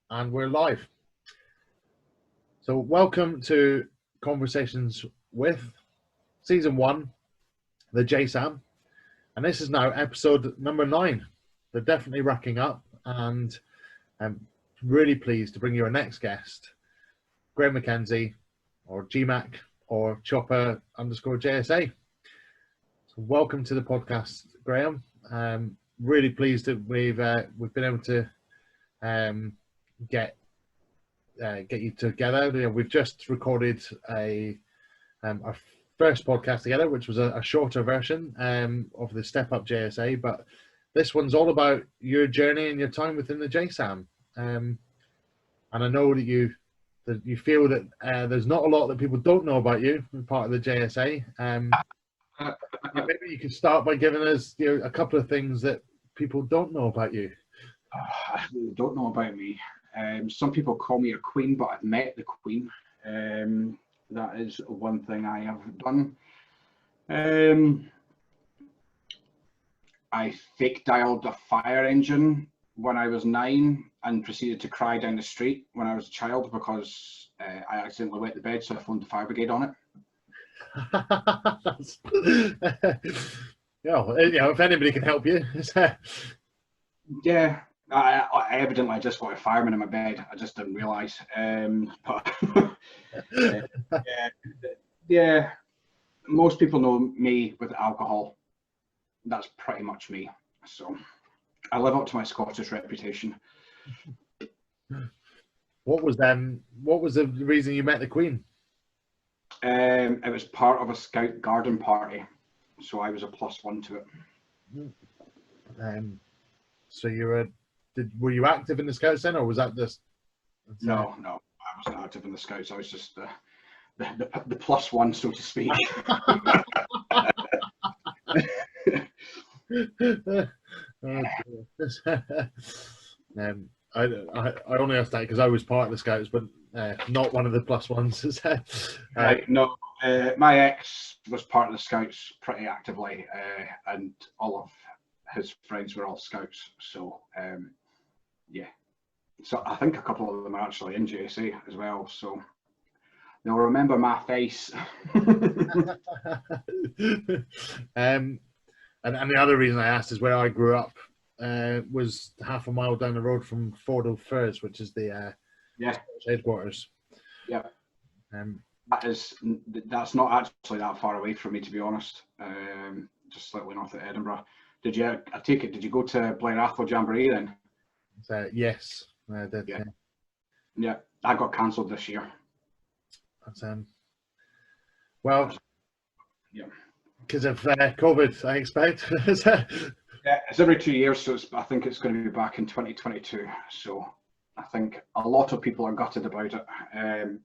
And we're live. So welcome to Conversations with Season 1, the JSAM. And this is now episode number 9. They're definitely racking up, and I'm really pleased to bring you our next guest, Graham McKenzie, or GMAC, or Chopper_JSA. So welcome to the podcast, Graham. Really pleased that we've been able to get you together. You know, we've just recorded our first podcast together, which was a shorter version of the Step Up JSA, but this one's all about your journey and your time within the JSAM. And I know that you feel that there's not a lot that people don't know about you as part of the JSA. Maybe you could start by giving us a couple of things that people don't know about you. They don't know about me. Some people call me a queen, but I've met the queen. That is one thing I have done. I fake dialed a fire engine when I was 9 and proceeded to cry down the street when I was a child because I accidentally wet the bed, so I phoned the fire brigade on it. If anybody can help you. Yeah. I evidently just got a fireman in my bed. I just didn't realise. Yeah, most people know me with alcohol. That's pretty much me. So I live up to my Scottish reputation. What was the reason you met the Queen? It was part of a Scout garden party, so I was a +1 to it. So were you active in the Scouts then, or was that just? No, I wasn't active in the Scouts. I was just the +1, so to speak. I only asked that because I was part of the Scouts, but not one of the +1s. Right, no, my ex was part of the Scouts pretty actively, and all of his friends were all Scouts. So yeah, so I think a couple of them are actually in JSA as well. So they'll remember my face. And the other reason I asked is where I grew up was half a mile down the road from Fordle Firs, which is the headquarters. Yeah. That's not actually that far away from me, to be honest. Just slightly north of Edinburgh. Did you go to Blair Atholl Jamboree then? Yes, I did. Yeah, I got cancelled this year. That's because of COVID, I expect. Yeah, it's every 2 years, so I think it's going to be back in 2022. So I think a lot of people are gutted about it.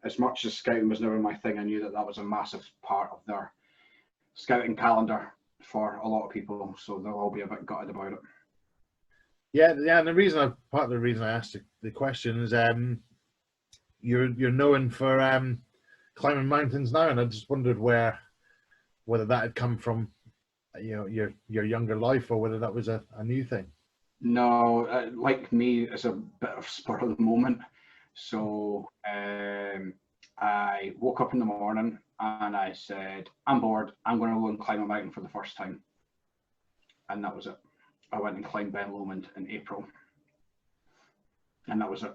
As much as scouting was never my thing, I knew that was a massive part of their scouting calendar for a lot of people, so they'll all be a bit gutted about it. Yeah, and part of the reason I asked the question is you're known for climbing mountains now, and I just wondered whether that had come from your younger life, or whether that was a new thing. No, like me, it's a bit of spur of the moment. So I woke up in the morning and I said, I'm bored, I'm going to go and climb a mountain for the first time. And that was it. I went and climbed Ben Lomond in April. And that was it.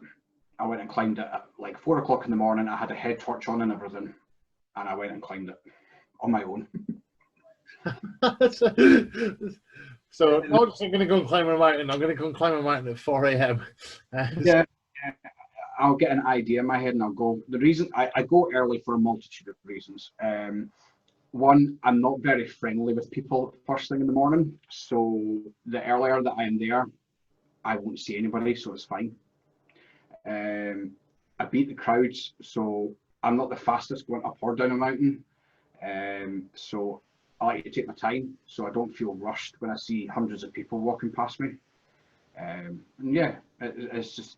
I went and climbed it at like 4 o'clock in the morning. I had a head torch on and everything. And I went and climbed it on my own. So not just I'm going to go and climb a mountain, I'm going to go and climb a mountain at 4 a.m. Yeah, I'll get an idea in my head and I'll go. The reason I go early for a multitude of reasons. One, I'm not very friendly with people first thing in the morning. So the earlier that I am there, I won't see anybody, so it's fine. I beat the crowds, so I'm not the fastest going up or down a mountain. So I like to take my time so I don't feel rushed when I see hundreds of people walking past me. And yeah, it's just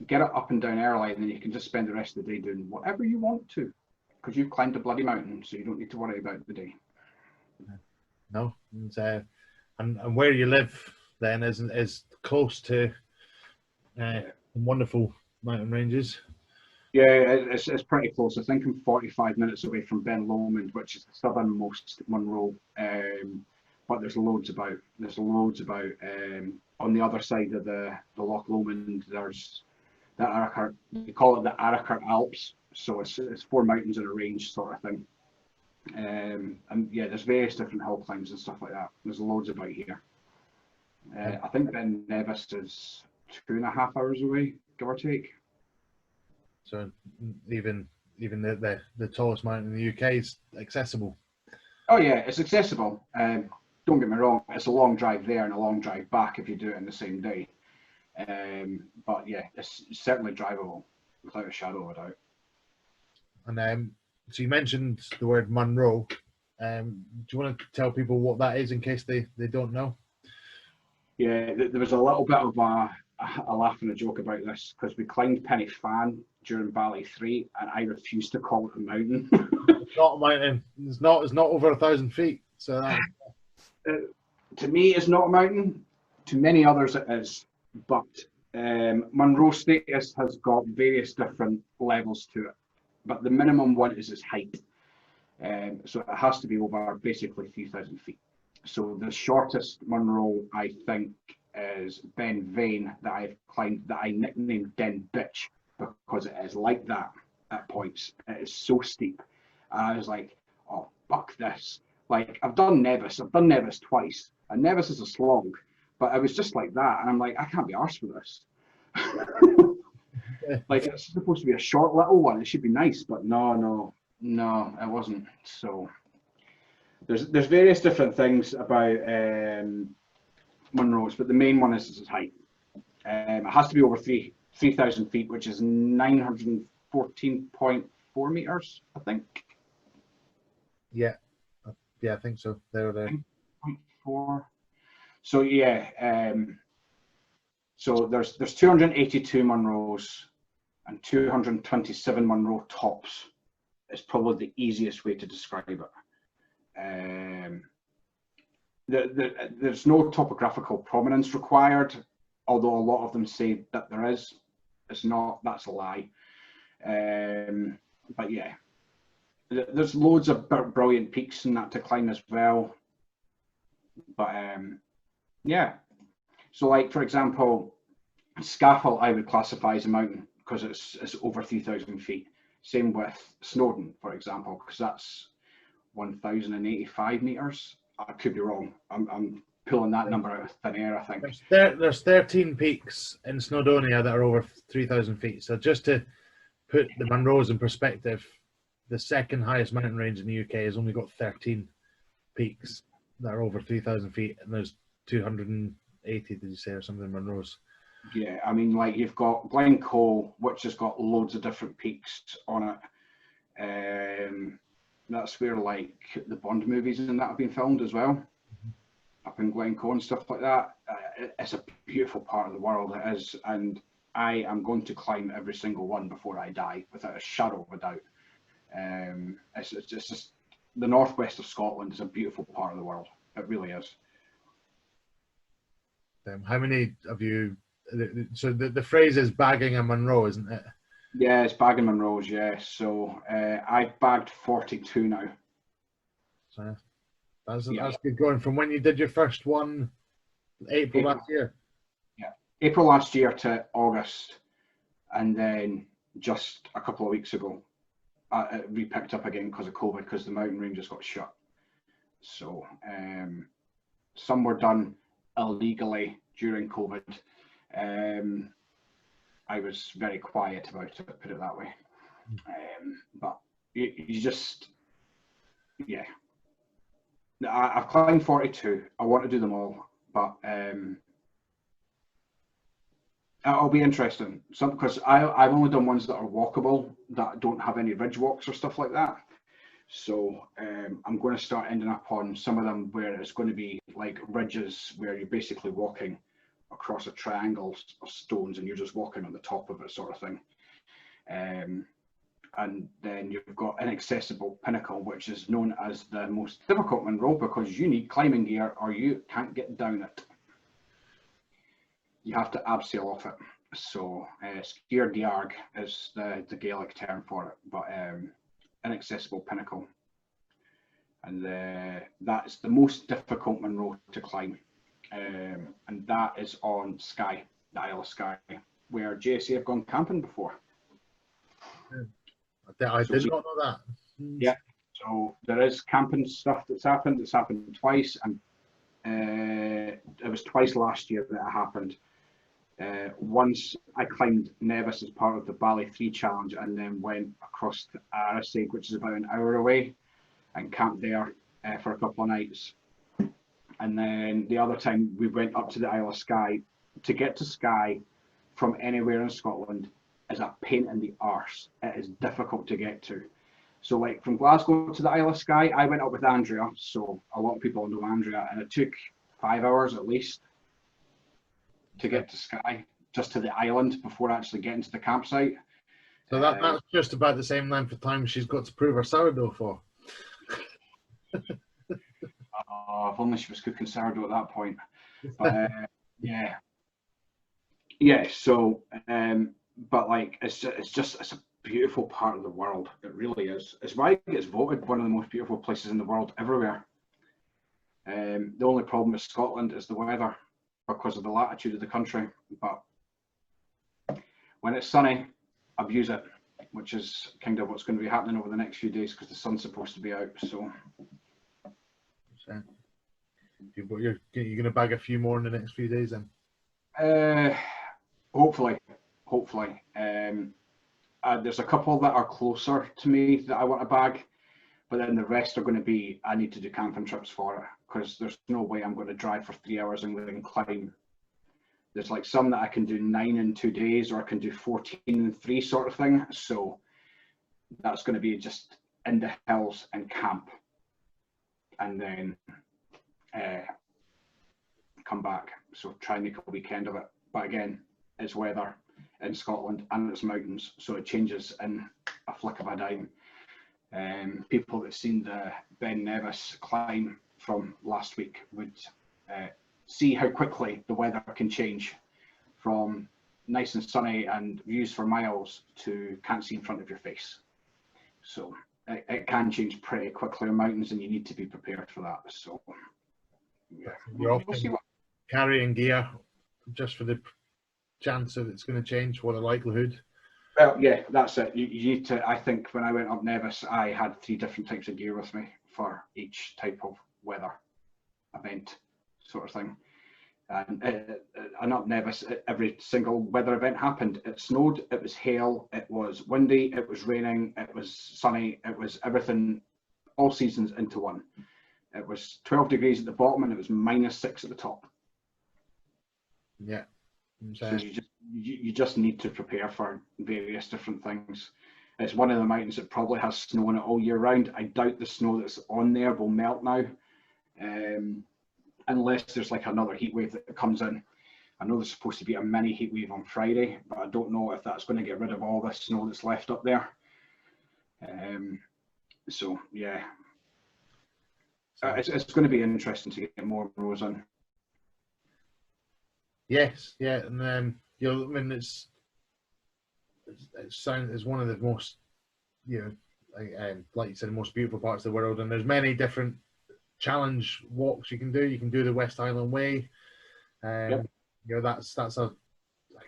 get it up and down early, and then you can just spend the rest of the day doing whatever you want to, because you've climbed a bloody mountain, so you don't need to worry about the day. No, and where you live then is close to wonderful mountain ranges. Yeah, it's pretty close. I think I'm 45 minutes away from Ben Lomond, which is the southernmost Munro. But there's loads about. There's loads about. On the other side of the Loch Lomond, there's the Arrochart. We call it the Arrochart Alps. So it's four mountains in a range sort of thing. And yeah, there's various different hill climbs and stuff like that. There's loads about here. I think Ben Nevis is 2.5 hours away, give or take. So even the tallest mountain in the UK is accessible. Oh yeah, it's accessible. Don't get me wrong, it's a long drive there and a long drive back if you do it in the same day. But yeah, it's certainly drivable without a shadow of a doubt. And so you mentioned the word Munro. Do you want to tell people what that is in case they don't know? Yeah, there was a little bit of a laugh and a joke about this because we climbed Penny Fan during Valley 3 and I refused to call it a mountain. It's not a mountain. It's not over 1,000 feet. So to me, it's not a mountain. To many others, it is. But Munro status has got various different levels to it. But the minimum one is its height. So it has to be over basically 3,000 feet. So the shortest Munro, I think, is Ben Vane that I've climbed, that I nicknamed Den Bitch because it is like that at points. It is so steep. And I was like, oh, fuck this. Like, I've done Nevis twice, and Nevis is a slog, but I was just like that, and I'm like, I can't be arsed with this. Like, it's supposed to be a short little one, it should be nice, but no, it wasn't. So there's various different things about Munro's, but the main one is its height. It has to be over 3,000 feet, which is 914.4 meters, I think. yeah, I think so. There. 9.4. So yeah, so there's 282 Munros and 227 Munro tops. Is probably the easiest way to describe it. There's no topographical prominence required, although a lot of them say that there is. It's not, that's a lie. But yeah, there's loads of brilliant peaks in that to climb as well. But yeah, so like for example, Scafell I would classify as a mountain because it's over 3,000 feet. Same with Snowdon, for example, because that's 1,085 meters. I could be wrong. I'm pulling that number out of thin air, I think. There's 13 peaks in Snowdonia that are over 3,000 feet. So just to put the Munros in perspective, the second highest mountain range in the UK has only got 13 peaks that are over 3,000 feet, and there's 280, did you say, or something, Munros? Yeah, I mean, like you've got Glencoe, which has got loads of different peaks on it. That's where like the Bond movies and that have been filmed as well, up in Glencoe and stuff like that. It's a beautiful part of the world, it is, and I am going to climb every single one before I die, without a shadow of a doubt. It's just the northwest of Scotland is a beautiful part of the world. It really is. How many of you? So the phrase is bagging a Munro, isn't it? Yeah, it's bagging Munros. Yeah, so I bagged 42 now. So that's good going from when you did your first one, April last year. Yeah, April last year to August, and then just a couple of weeks ago, it re-picked up again because of COVID, because the mountain ranges got shut. So some were done illegally during COVID. I was very quiet about it, put it that way. But you just, yeah. I've climbed 42. I want to do them all, but it'll be interesting. Because I've only done ones that are walkable, that don't have any ridge walks or stuff like that. So I'm going to start ending up on some of them where it's going to be like ridges where you're basically walking across a triangle of stones and you're just walking on the top of it, sort of thing. And then you've got Inaccessible Pinnacle, which is known as the most difficult Munro because you need climbing gear or you can't get down it. You have to abseil off it. So Sgéir Diarg is the Gaelic term for it, but inaccessible pinnacle. And that is the most difficult Munro to climb. And that is on Skye, the Isle of Skye, where JSA have gone camping before. I did not know that. Yeah, so there is camping stuff that's happened. It's happened twice, and it was twice last year that it happened. Once I climbed Nevis as part of the Bali 3 challenge, and then went across to Arisaig, which is about an hour away, and camped there for a couple of nights. And then the other time we went up to the Isle of Skye. To get to Skye from anywhere in Scotland is a pain in the arse. It is difficult to get to. So like from Glasgow to the Isle of Skye, I went up with Andrea, so a lot of people know Andrea, and it took 5 hours at least to get to Skye, just to the island before actually getting to the campsite. So that's just about the same length of time she's got to prove her sourdough for. If only she was cooking sourdough at that point. But yeah. So, but like it's a beautiful part of the world. It really is. It's why it gets voted one of the most beautiful places in the world everywhere. The only problem with Scotland is the weather because of the latitude of the country. But when it's sunny, abuse it, which is kind of what's going to be happening over the next few days because the sun's supposed to be out. So. You're going to bag a few more in the next few days then? Hopefully. There's a couple that are closer to me that I want to bag, but then the rest are going to be, I need to do camping trips for it because there's no way I'm going to drive for 3 hours and then climb. There's like some that I can do 9 in 2 days, or I can do 14 in 3 sort of thing. So that's going to be just in the hills and camp, and then come back. So try and make a weekend of it. But again, it's weather in Scotland and it's mountains, so it changes in a flick of a dime. People that seen the Ben Nevis climb from last week would see how quickly the weather can change from nice and sunny and views for miles to can't see in front of your face. So it can change pretty quickly in mountains, and you need to be prepared for that. So yeah, you're often carrying gear just for the chance that it's going to change, or the likelihood. Well, yeah, that's it. You need to. I think when I went up Nevis, I had 3 different types of gear with me for each type of weather event, sort of thing. And up Nevis, every single weather event happened. It snowed, it was hail, it was windy, it was raining, it was sunny, it was everything, all seasons into one. It was 12 degrees at the bottom and it was -6 at the top. Yeah. So you just need to prepare for various different things. It's one of the mountains that probably has snow on it all year round. I doubt the snow that's on there will melt now, unless there's like another heat wave that comes in. I know there's supposed to be a mini heat wave on Friday, but I don't know if that's going to get rid of all the snow that's left up there. So yeah, it's going to be interesting to get more rows in. Yes, yeah, and I mean, it's one of the most, like you said, the most beautiful parts of the world, and there's many different challenge walks you can do. You can do the West Island Way. Yep. That's I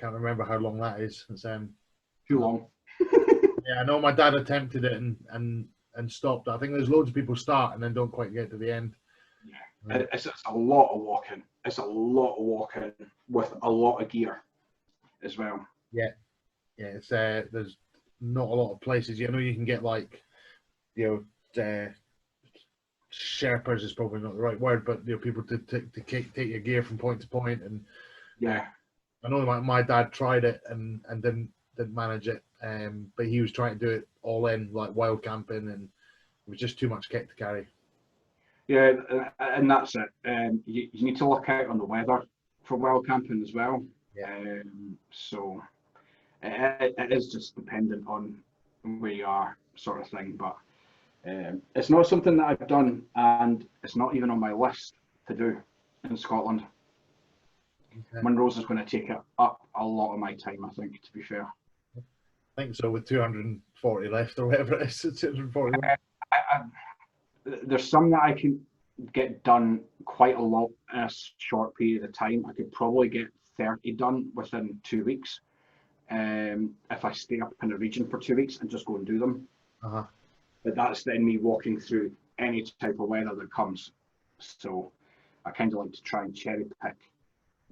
can't remember how long that is. It's too long. Yeah, I know my dad attempted it and stopped. I think there's loads of people start and then don't quite get to the end. Yeah, it's a lot of walking. It's a lot of walking with a lot of gear as well. Yeah, it's there's not a lot of places. You can get like, Sherpas is probably not the right word, but people to take your gear from point to point. And yeah, I know my dad tried it and didn't manage it, but he was trying to do it all in, like wild camping, and it was just too much kit to carry. Yeah, and that's it. You need to look out on the weather for wild camping as well. Yeah. So it is just dependent on where you are, sort of thing. But it's not something that I've done, and it's not even on my list to do in Scotland. Okay. Monroe's is going to take up a lot of my time, I think, to be fair. I think so, with 240 left or whatever it is, 241. There's some that I can get done quite a lot in a short period of time. I could probably get 30 done within 2 weeks if I stay up in the region for 2 weeks and just go and do them. Uh-huh. But that's then me walking through any type of weather that comes. So I kind of like to try and cherry pick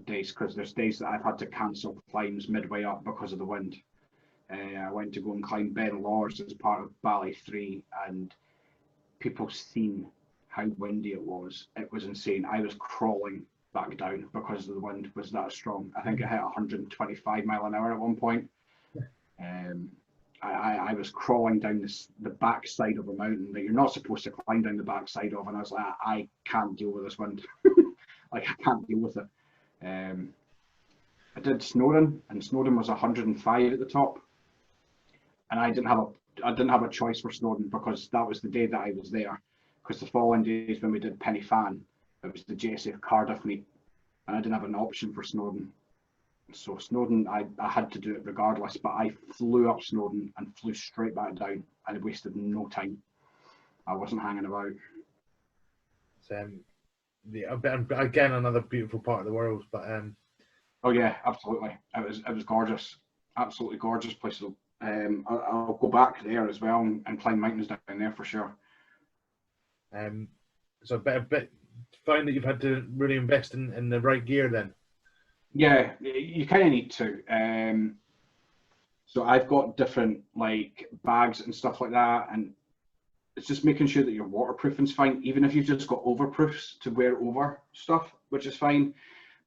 days, because there's days that I've had to cancel climbs midway up because of the wind. I went to go and climb Ben Lawers as part of Bally 3, and people seen how windy it was. It was insane. I was crawling back down because the wind was that strong. I think it hit 125 mile an hour at one point. I was crawling down the back side of a mountain that you're not supposed to climb down the back side of, and I was like, I can't deal with this wind. Like, I can't deal with it. I did Snowdon, and Snowdon was 105 at the top, and I didn't have a choice for Snowdon because that was the day that I was there. Because the following days when we did Penny Fan, it was the JSAM Cardiff meet, and I didn't have an option for Snowdon. So Snowdon, I had to do it regardless, but I flew up Snowdon and flew straight back down, and it wasted no time. I wasn't hanging about. Yeah, again, another beautiful part of the world, but oh yeah, absolutely. It was gorgeous, absolutely gorgeous place. I'll go back there as well and climb mountains down there for sure. So a bit find that you've had to really invest in the right gear then. Yeah, you kind of need to. So I've got different like bags and stuff like that, and it's just making sure that your waterproofing's fine, even if you've just got overproofs to wear over stuff, which is fine.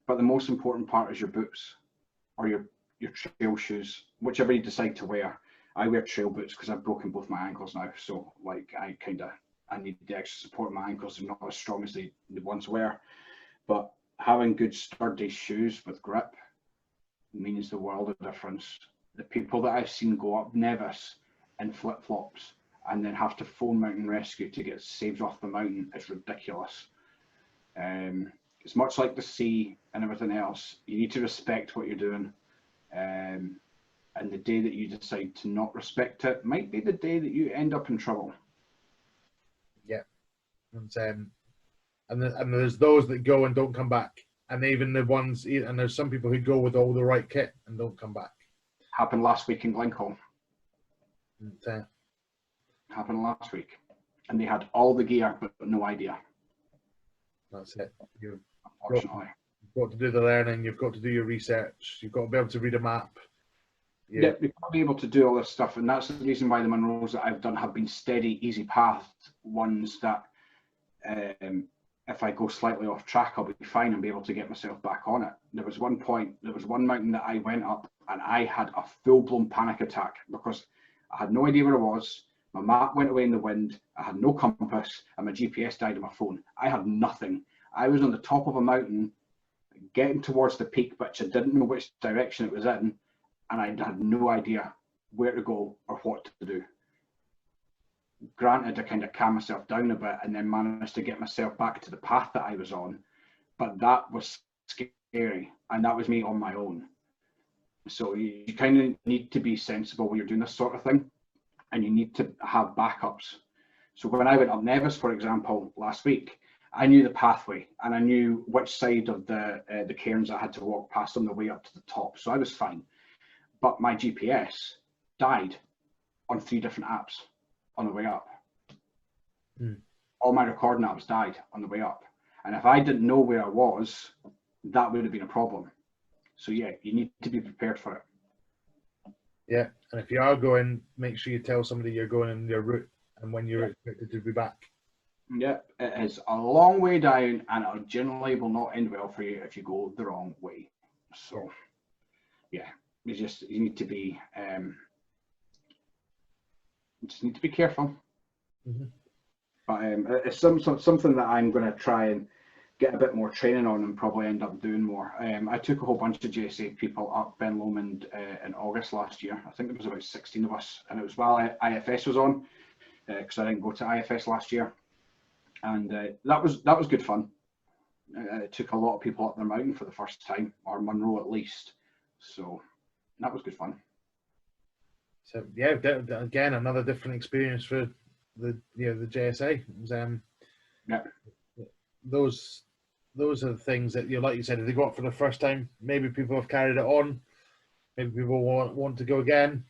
But the most important part is your boots or your trail shoes, whichever you decide to wear. I wear trail boots because I've broken both my ankles now, so like I need the extra support in my ankles. They're not as strong as they once were, but having good sturdy shoes with grip means the world of difference. The people that I've seen go up Nevis in flip-flops and then have to phone mountain rescue to get saved off the mountain is ridiculous. It's much like the sea and everything else. You need to respect what you're doing, and the day that you decide to not respect it might be the day that you end up in trouble. Yeah, and there's those that go and don't come back, and even the ones, and there's some people who go with all the right kit and don't come back. Happened last week in Glencoe. And, Happened last week, and they had all the gear but no idea. That's it. Unfortunately, you've got to do the learning. You've got to do your research. You've got to be able to read a map. Yeah, you've got to be able to do all this stuff, and that's the reason why the Monroes that I've done have been steady, easy path ones that if I go slightly off track, I'll be fine and be able to get myself back on it. There was one mountain that I went up and I had a full-blown panic attack because I had no idea where I was. My map went away in the wind. I had no compass, and my GPS died on my phone. I had nothing. I was on the top of a mountain, getting towards the peak, but I didn't know which direction it was in, and I had no idea where to go or what to do. Granted, I kind of calmed myself down a bit and then managed to get myself back to the path that I was on, but that was scary, and that was me on my own. So you kind of need to be sensible when you're doing this sort of thing, and you need to have backups. So when I went up Nevis, for example, last week, I knew the pathway and I knew which side of the cairns I had to walk past on the way up to the top, so I was fine. But my GPS died on 3 different apps on the way up. All my recording apps died on the way up, and if I didn't know where I was, that would have been a problem. So yeah, you need to be prepared for it. Yeah, and if you are going, make sure you tell somebody you're going in your route and when you're expected to be back. Yeah, it is a long way down, and it generally will not end well for you if you go the wrong way. So yeah, you need to be careful. But it's something that I'm going to try and get a bit more training on and probably end up doing more. I took a whole bunch of JSA people up Ben Lomond in August last year. I think there was about 16 of us, and it was while IFS was on, because I didn't go to IFS last year, and that was good fun. It took a lot of people up their mountain for the first time, or Munro at least. So that was good fun. So yeah, again, another different experience for the the JSA. It was, Yeah. Those are the things that like you said, if they go up for the first time, maybe people have carried it on. Maybe people want to go again.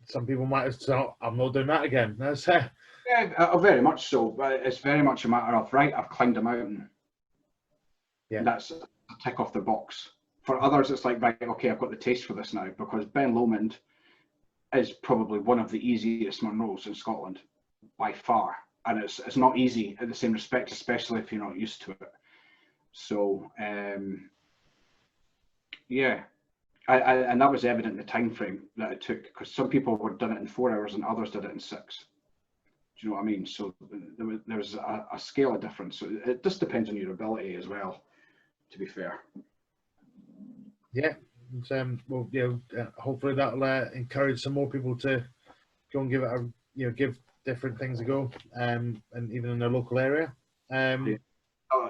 Some people might have said, oh, I'm not doing that again. That's Yeah, very much so. But it's very much a matter of, right, I've climbed a mountain. Yeah. That's a tick off the box. For others, it's like, right, okay, I've got the taste for this now, because Ben Lomond is probably one of the easiest Munros in Scotland by far. And it's not easy in the same respect, especially if you're not used to it. So, yeah. And that was evident in the time frame that it took, because some people were done it in 4 hours and others did it in 6. Do you know what I mean? So there was a scale of difference. So it just depends on your ability as well, to be fair. Yeah. Well, hopefully that'll encourage some more people to go and give it give different things a go, and even in their local area.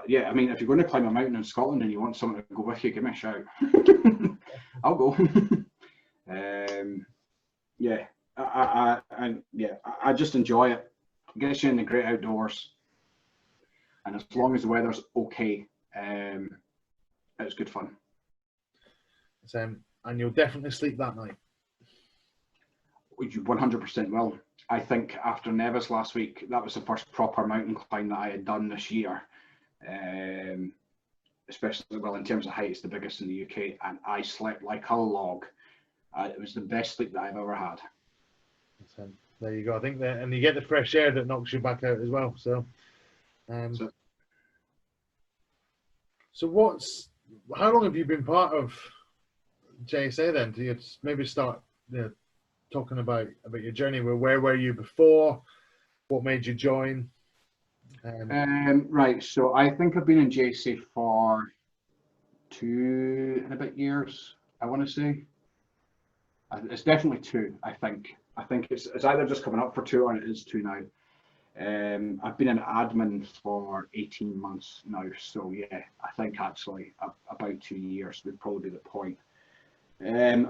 Yeah, I mean, if you're going to climb a mountain in Scotland and you want someone to go with you, give me a shout. I'll go. Yeah, I just enjoy it. It gets you in the great outdoors, and as long as the weather's okay, it's good fun. And you'll definitely sleep that night. You 100% will. I think after Nevis last week, that was the first proper mountain climb that I had done this year. Especially, well, in terms of height, it's the biggest in the UK, and I slept like a log. It was the best sleep that I've ever had. There you go. I think that, and you get the fresh air that knocks you back out as well. So, how long have you been part of JSA then? Do you maybe start talking about your journey? Where were you before? What made you join? Right, so I think I've been in JSA for 2 and a bit years, I want to say. It's definitely 2, I think. I think it's either just coming up for 2 or it is 2 now. I've been an admin for 18 months now, so yeah, I think actually about 2 years would probably be the point.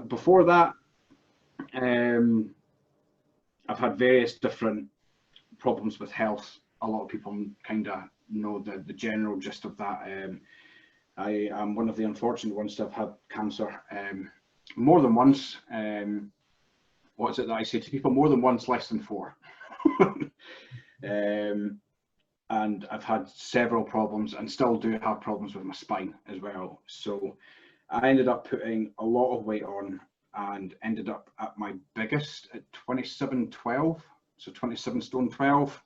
Before that, I've had various different problems with health. A lot of people kind of know the general gist of that. I am one of the unfortunate ones to have had cancer more than once. What is it that I say to people? More than once, less than 4. And I've had several problems and still do have problems with my spine as well. So I ended up putting a lot of weight on and ended up at my biggest at 27.12, so 27 stone 12.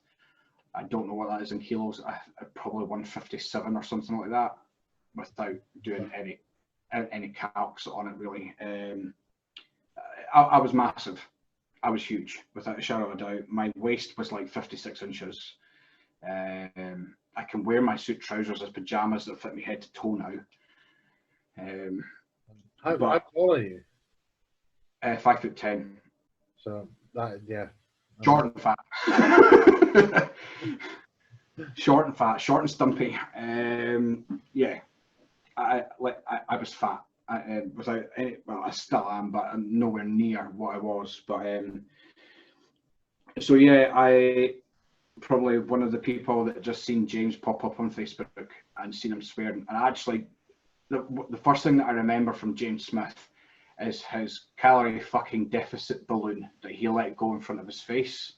I don't know what that is in kilos. I probably 157 or something like that, without doing any calcs on it really. I was massive. I was huge, without a shadow of a doubt. My waist was like 56 inches. I can wear my suit trousers as pajamas that fit me head to toe now. How tall are you? 5'10". So that, yeah. Short and fat. Short and fat, short and stumpy. Yeah, I was fat. Without any, well, I still am, but I'm nowhere near what I was. But so yeah, I probably one of the people that just seen James pop up on Facebook and seen him swearing. And actually, the first thing that I remember from James Smith is his calorie fucking deficit balloon that he let go in front of his face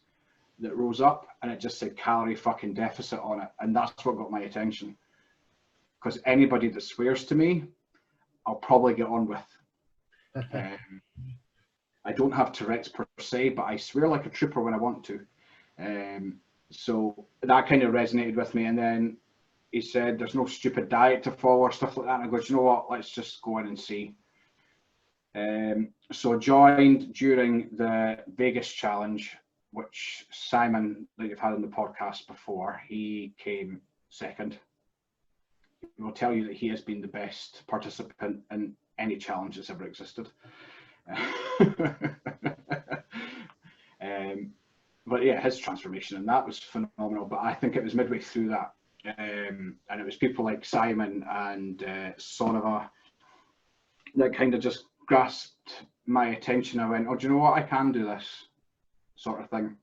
that rose up, and it just said calorie fucking deficit on it, and that's what got my attention. Because anybody that swears to me, I'll probably get on with. I don't have Tourette's per se, but I swear like a trooper when I want to. So that kind of resonated with me. And then he said, there's no stupid diet to follow or stuff like that. And I go, you know what, let's just go in and see. So joined during the Vegas challenge, which Simon, that you've had on the podcast before, he came second. He will tell you that he has been the best participant in any challenge that's ever existed. But yeah, his transformation, and that was phenomenal. But I think it was midway through that and it was people like Simon and Sonova that kind of just grasped my attention. I went, oh, do you know what? I can do this sort of thing.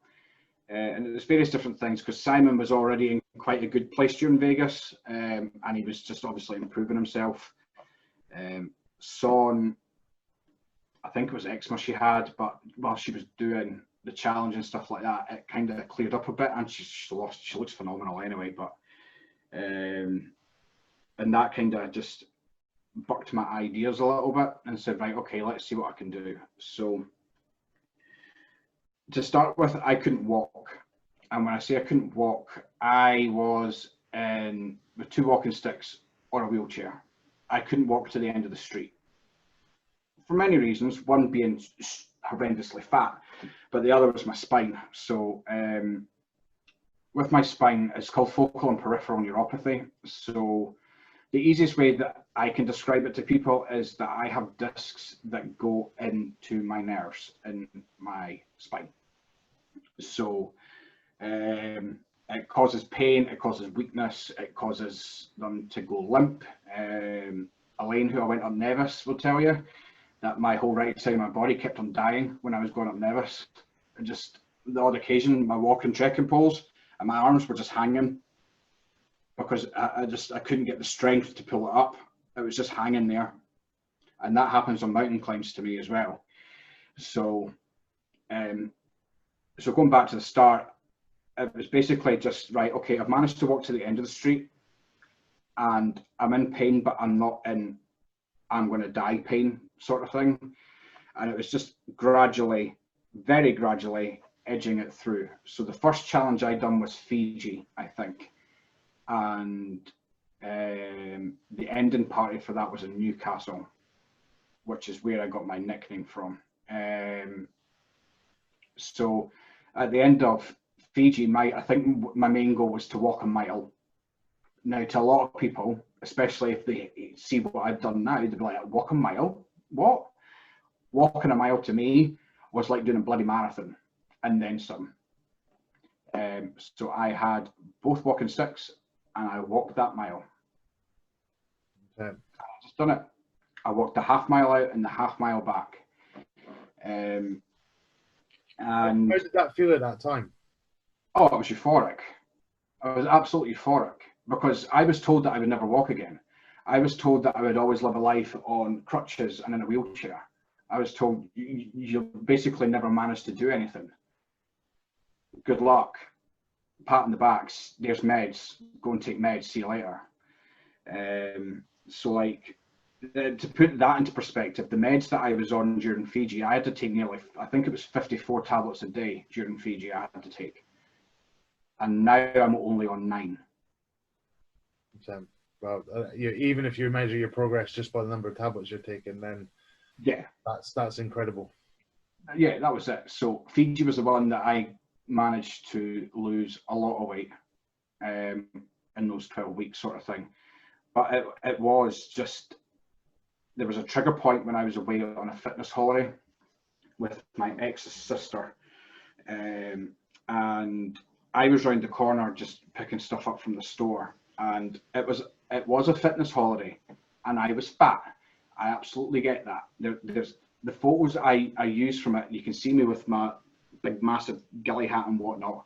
And it was various different things, because Simon was already in quite a good place during Vegas, and he was just obviously improving himself. Son, I think it was eczema she had, but while she was doing the challenge and stuff like that, it kind of cleared up a bit, and she looks phenomenal anyway. But and that kind of just bucked my ideas a little bit and said, right, okay, let's see what I can do. So to start with, I couldn't walk. And when I say I couldn't walk, I was with 2 walking sticks or a wheelchair. I couldn't walk to the end of the street for many reasons, one being horrendously fat, but the other was my spine. So with my spine, it's called focal and peripheral neuropathy. So the easiest way that I can describe it to people is that I have discs that go into my nerves in my spine. So it causes pain, it causes weakness, it causes them to go limp. Elaine, who I went up Nevis, will tell you that my whole right side of my body kept on dying when I was going up Nevis. And just the odd occasion, my walking trekking poles and my arms were just hanging, because I couldn't get the strength to pull it up. It was just hanging there. And that happens on mountain climbs to me as well. So so going back to the start, it was basically just, right, okay, I've managed to walk to the end of the street and I'm in pain, but I'm not in I'm going to die pain sort of thing. And it was just gradually, very gradually edging it through. So the first challenge I done was Fiji, I think. And the ending party for that was in Newcastle, which is where I got my nickname from. So at the end of Fiji, I think my main goal was to walk a mile. Now, to a lot of people, especially if they see what I've done now, they'd be like, walk a mile? What? Walking a mile to me was like doing a bloody marathon and then some. So I had both walking sticks and I walked that mile. Okay. I just done it. I walked the half mile out and the half mile back. And how did that feel at that time? Oh, it was euphoric. I was absolutely euphoric, because I was told that I would never walk again. I was told that I would always live a life on crutches and in a wheelchair. I was told you'll basically never manage to do anything. Good luck. Pat on the backs. There's meds. Go and take meds. See you later. So like, to put that into perspective, the meds that I was on during Fiji, I had to take nearly, I think it was 54 tablets a day during Fiji I had to take. And now I'm only on 9. So, well, even if you measure your progress just by the number of tablets you're taking, then yeah, that's incredible. Yeah, that was it. So Fiji was the one that I managed to lose a lot of weight in those 12 weeks sort of thing. But it was just, there was a trigger point when I was away on a fitness holiday with my ex's sister, and I was round the corner just picking stuff up from the store, and it was a fitness holiday, and I was fat. I absolutely get that. There's the photos I use from it. You can see me with my big massive ghillie hat and whatnot,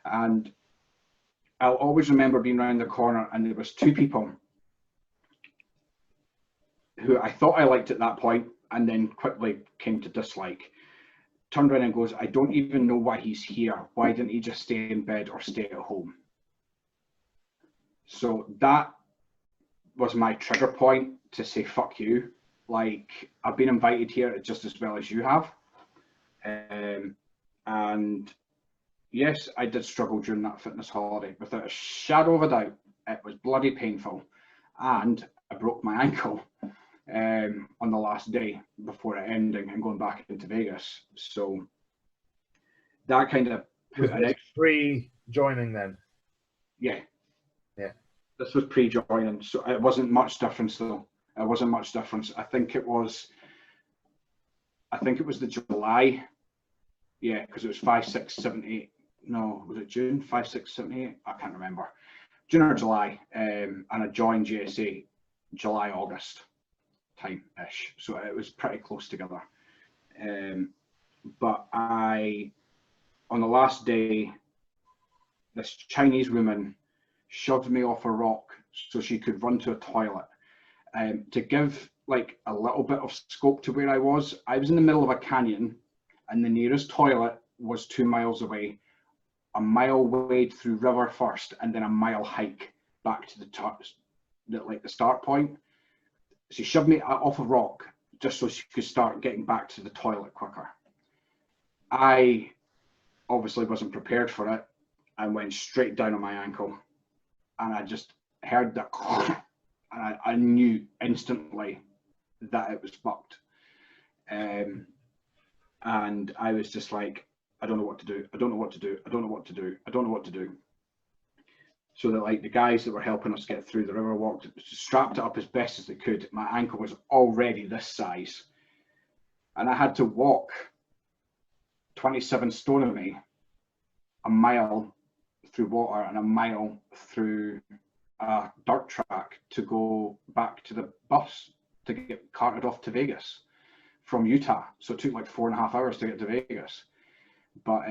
and I'll always remember being round the corner, and there was 2 people who I thought I liked at that point, and then quickly came to dislike. Turned around and goes, I don't even know why he's here. Why didn't he just stay in bed or stay at home? So that was my trigger point to say, fuck you. Like, I've been invited here just as well as you have. And yes, I did struggle during that fitness holiday. Without a shadow of a doubt, it was bloody painful. And I broke my ankle on the last day before it ending and going back into Vegas. So that kind of put an extra pre-joining then. Yeah. This was pre-joining, so it wasn't much difference though. It wasn't much difference. I think it was the July. Yeah, because it was 5, 6, 7, 8. No, was it June? 5, 6, 7, 8. I can't remember. June or July, and I joined JSA July, August time-ish. So it was pretty close together. But on the last day, this Chinese woman shoved me off a rock so she could run to a toilet. To give like a little bit of scope to where I was in the middle of a canyon, and the nearest toilet was 2 miles away. A mile wade through river first, and then a mile hike back to the start point. She shoved me off a rock just so she could start getting back to the toilet quicker. I obviously wasn't prepared for it and went straight down on my ankle, and I just heard that, and I knew instantly that it was fucked. And I was just like, I don't know what to do. I don't know what to do. I don't know what to do. I don't know what to do. So that like the guys that were helping us get through the river walk strapped it up as best as they could. My ankle was already this size, and I had to walk 27 stone of me a mile through water and a mile through a dirt track to go back to the bus to get carted off to Vegas from Utah. So it took like 4.5 hours to get to Vegas. But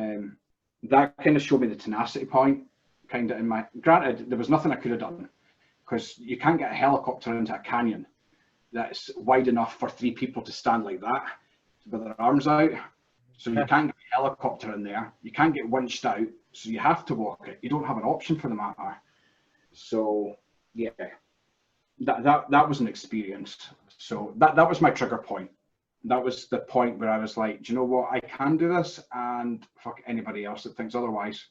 that kind of showed me the tenacity point. Kind of in my, granted, there was nothing I could have done, because you can't get a helicopter into a canyon that's wide enough for 3 people to stand like that with their arms out. So you can't get a helicopter in there. You can't get winched out. So you have to walk it. You don't have an option for the matter. So yeah, that was an experience. So that was my trigger point. That was the point where I was like, do you know what? I can do this, and fuck anybody else that thinks otherwise.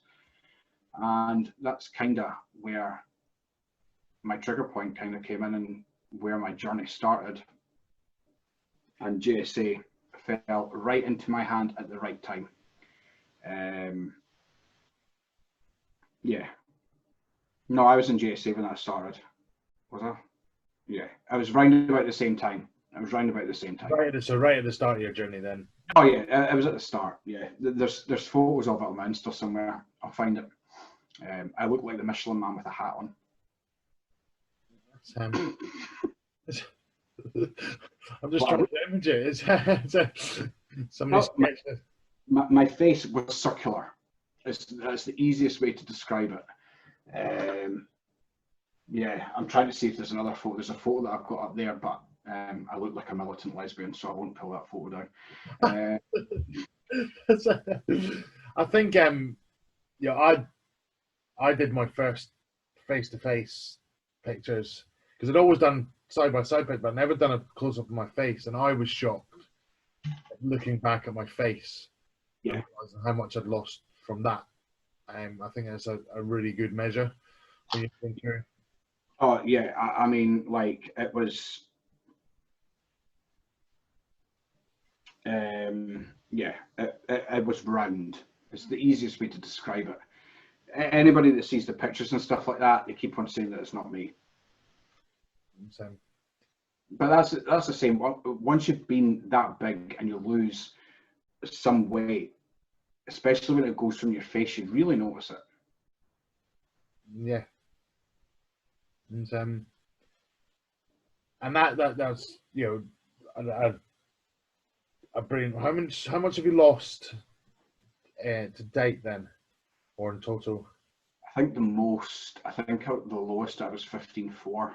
And that's kind of where my trigger point kind of came in, and where my journey started. And JSA fell right into my hand at the right time. Yeah. No, I was in JSA when that started. Was I? Yeah, I was round about the same time. So right at the start of your journey then. Oh yeah, I was at the start. Yeah, there's photos of it on my Insta somewhere. I'll find it. I look like the Michelin Man with a hat on. I'm just trying to image it. My face was circular. That's the easiest way to describe it. Yeah, I'm trying to see if there's another photo. There's a photo that I've got up there, but I look like a militant lesbian, so I won't pull that photo down. I think I did my first face-to-face pictures, because I'd always done side-by-side pictures, but I'd never done a close-up of my face, and I was shocked looking back at my face. Yeah, and how much I'd lost from that. I think that's a really good measure when you think through. Oh yeah, I mean, like it was. Yeah, it was round. It's the easiest way to describe it. Anybody that sees the pictures and stuff like that, they keep on saying that it's not me. Same. But that's the same. Once you've been that big and you lose some weight, especially when it goes from your face, you really notice it. Yeah. And that's, you know, a brilliant. How much have you lost to date then, or in total? I think the lowest I was 15.4.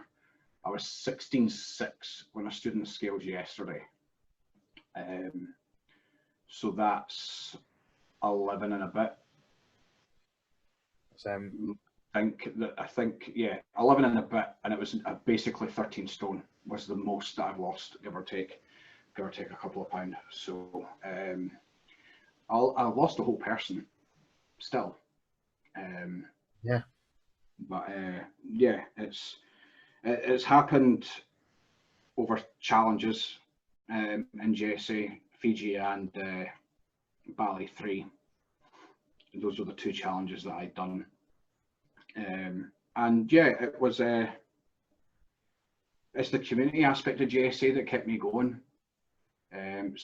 I was 16.6 when I stood in the scales yesterday. So that's 11 and a bit. I think yeah, 11 and a bit, and it was basically 13 stone was the most that I've lost, give or take a couple of pounds. So I've lost a whole person still. Yeah. But yeah, it's happened over challenges in JSA, Fiji and Bali 3. Those were the 2 challenges that I'd done. And yeah, it was it's the community aspect of JSA that kept me going.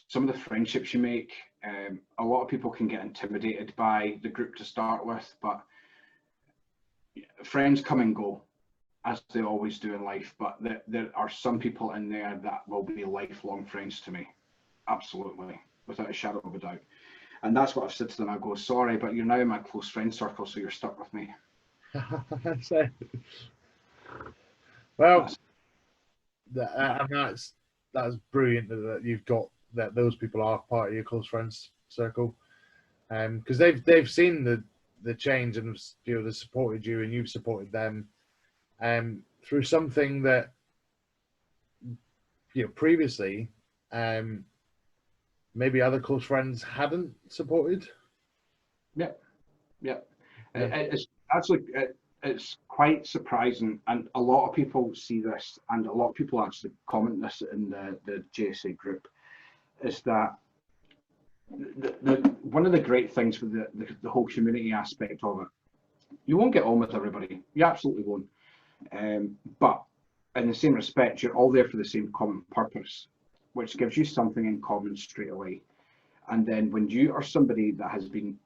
Some of the friendships you make, a lot of people can get intimidated by the group to start with, but friends come and go, as they always do in life, but there are some people in there that will be lifelong friends to me. Absolutely, without a shadow of a doubt. And that's what I've said to them. I go, sorry, but you're now in my close friend circle, so you're stuck with me. So, well, That's, and that's brilliant that you've got that those people are part of your close friends circle, because they've seen the change and they supported you and you've supported them, through something that previously, maybe other close friends hadn't supported. yeah. Yeah. It's actually it's quite surprising, and a lot of people see this, and a lot of people actually comment this in the JSA group, is that one of the great things with the whole community aspect of it, you won't get on with everybody, you absolutely won't, but in the same respect, you're all there for the same common purpose, which gives you something in common straight away. And then when you are somebody that has been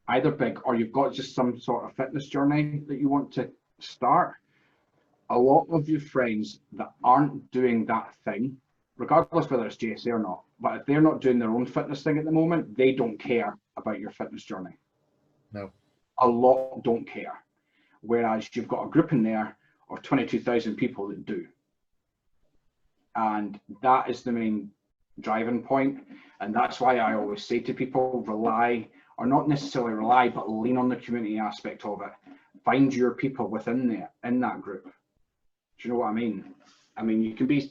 either big, or you've got just some sort of fitness journey that you want to start, a lot of your friends that aren't doing that thing, regardless whether it's JSA or not, but if they're not doing their own fitness thing at the moment, they don't care about your fitness journey. No. A lot don't care. Whereas you've got a group in there of 22,000 people that do. And that is the main driving point. And that's why I always say to people, rely, or not necessarily rely, but lean on the community aspect of it. Find your people within there, in that group. Do you know what I mean? I mean, you can be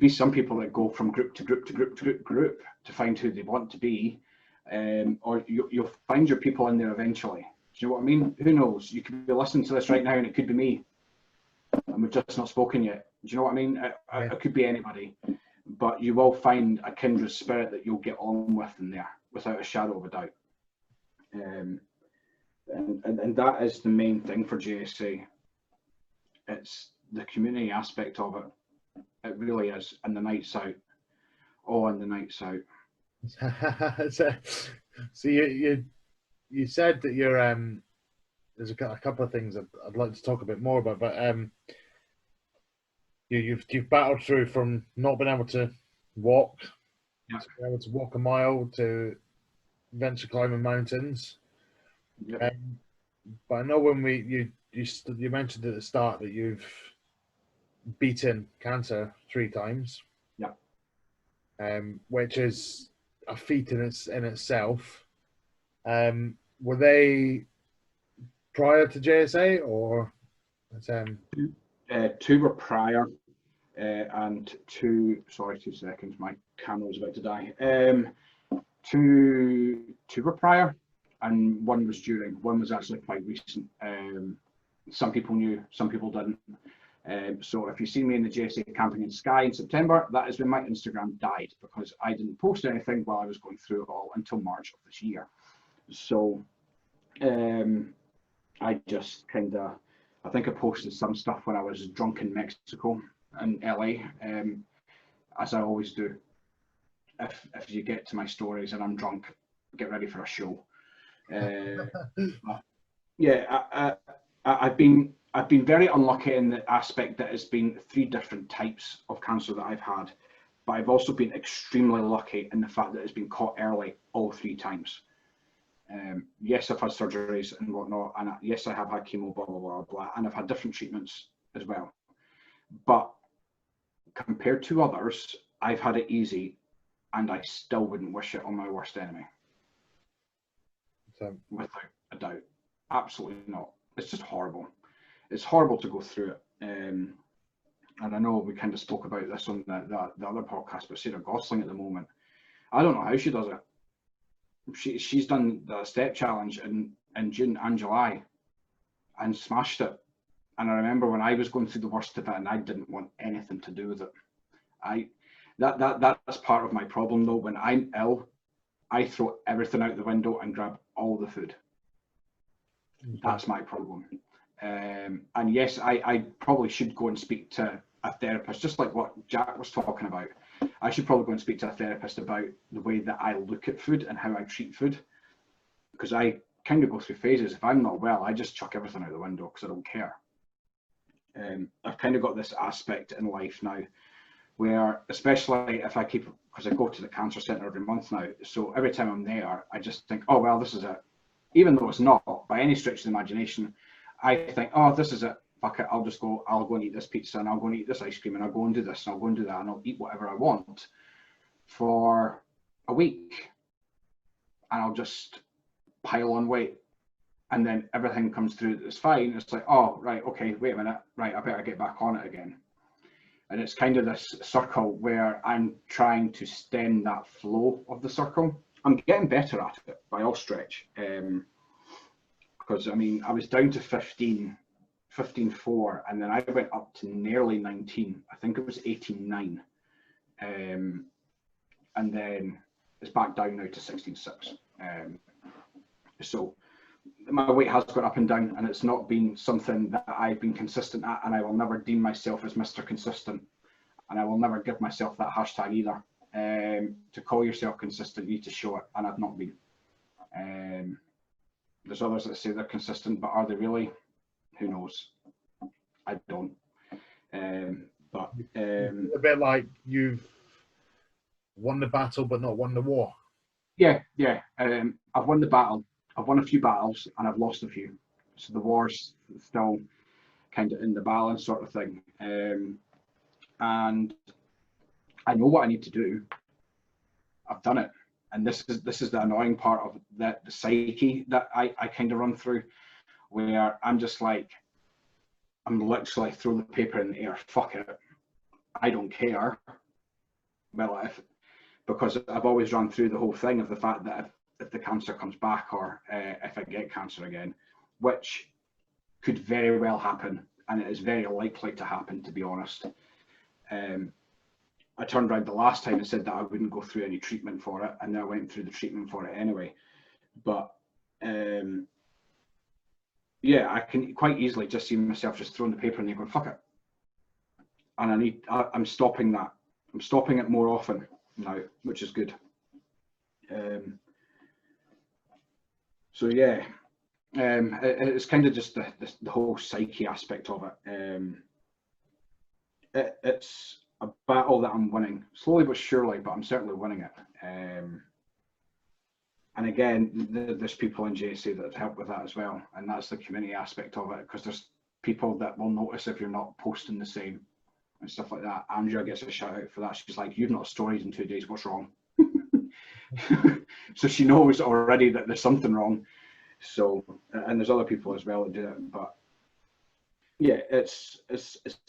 some people that go from group to group to group to group to find who they want to be, or you'll find your people in there eventually. Do you know what I mean? Who knows? You could be listening to this right now and it could be me, and we've just not spoken yet. Do you know what I mean? It could be anybody, but you will find a kindred spirit that you'll get on with in there without a shadow of a doubt. And that is the main thing for JSA. It's the community aspect of it. It really is. And the nights out. Oh, and the nights out. So you said that you're there's a couple of things I'd like to talk a bit more about, but you've battled through from not being able to walk, Yeah. to being able to walk a mile, to venture climbing mountains. Yep. But I know when you mentioned at the start that you've beaten cancer 3 times. Yeah. Which is a feat in itself. Were they prior to JSA or? 2 were prior, and 2. Sorry, 2 seconds. My camera was about to die. 2 were prior, and 1 was during. 1 was actually quite recent. Some people knew, some people didn't. So if you see me in the JSA camping in Skye in September, that is when my Instagram died, because I didn't post anything while I was going through it all until March of this year. So I just kind of, I think I posted some stuff when I was drunk in Mexico and LA, as I always do. If you get to my stories and I'm drunk, get ready for a show. Yeah, I've been very unlucky in the aspect that it's been 3 different types of cancer that I've had, but I've also been extremely lucky in the fact that it's been caught early all 3 times. Yes, I've had surgeries and whatnot, and yes, I have had chemo, blah, blah, blah, blah, and I've had different treatments as well. But compared to others, I've had it easy, and I still wouldn't wish it on my worst enemy. So, without a doubt. Absolutely not. It's just horrible. It's horrible to go through it. And I know we kind of spoke about this on the other podcast, but Sarah Gosling at the moment, I don't know how she does it. She's done the step challenge in June and July and smashed it. And I remember when I was going through the worst of it and I didn't want anything to do with it. That's part of my problem though. When I'm ill, I throw everything out the window and grab all the food. That's my problem. And yes, I probably should go and speak to a therapist, just like what Jack was talking about. I should probably go and speak to a therapist about the way that I look at food and how I treat food, because I kind of go through phases. If I'm not well, I just chuck everything out the window because I don't care. I've kind of got this aspect in life now where, especially if I keep, because I go to the cancer centre every month now, so every time I'm there, I just think, oh, well, this is it. Even though it's not, by any stretch of the imagination, I think, oh, this is it. Fuck it, I'll go and eat this pizza, and I'll go and eat this ice cream, and I'll go and do this, and I'll go and do that, and I'll eat whatever I want for a week. And I'll just pile on weight. And then everything comes through that's fine. It's like, oh, right, okay, wait a minute. Right, I better get back on it again. And it's kind of this circle where I'm trying to stem that flow of the circle. I'm getting better at it by all stretch. Because, I mean, I was down to 15.4, and then I went up to nearly 19. I think it was 18.9. And then it's back down now to 16.6. So my weight has gone up and down, and it's not been something that I've been consistent at, and I will never deem myself as Mr. Consistent, and I will never give myself that hashtag either. To call yourself consistent, you need to show it, and I've not been. There's others that say they're consistent, but are they really? Who knows? I don't. But a bit like you've won the battle but not won the war. Yeah. I've won the battle. I've won a few battles and I've lost a few. So the war's still kind of in the balance sort of thing. And I know what I need to do. I've done it. And this is the annoying part of the psyche that I kind of run through, where I'm just like, I'm literally throwing the paper in the air. Fuck it. I don't care. Well, because I've always run through the whole thing of the fact that if the cancer comes back, or if I get cancer again, which could very well happen, and it is very likely to happen, to be honest. I turned around the last time and said that I wouldn't go through any treatment for it, and then I went through the treatment for it anyway. But yeah, I can quite easily just see myself just throwing the paper in there going, fuck it. And I'm stopping that. I'm stopping it more often now, which is good. So yeah, it's kind of just the whole psyche aspect of it. It's a battle that I'm winning, slowly but surely, but I'm certainly winning it. And again, there's people in JSA that have helped with that as well, and that's the community aspect of it, because there's people that will notice if you're not posting the same and stuff like that. Andrea gets a shout out for that. She's like, you've not storied in 2 days, what's wrong? So she knows already that there's something wrong. So, and there's other people as well that do it, but yeah, it's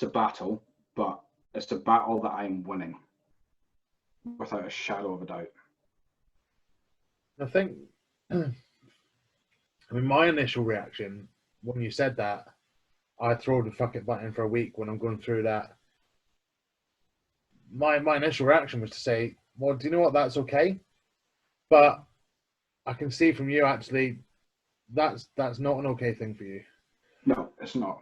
a battle, but it's a battle that I'm winning without a shadow of a doubt. I think, I mean, my initial reaction when you said that, I throw the fuck it button for a week when I'm going through that. My initial reaction was to say, well, do you know what? That's okay. But I can see from you actually, that's not an okay thing for you. No, it's not.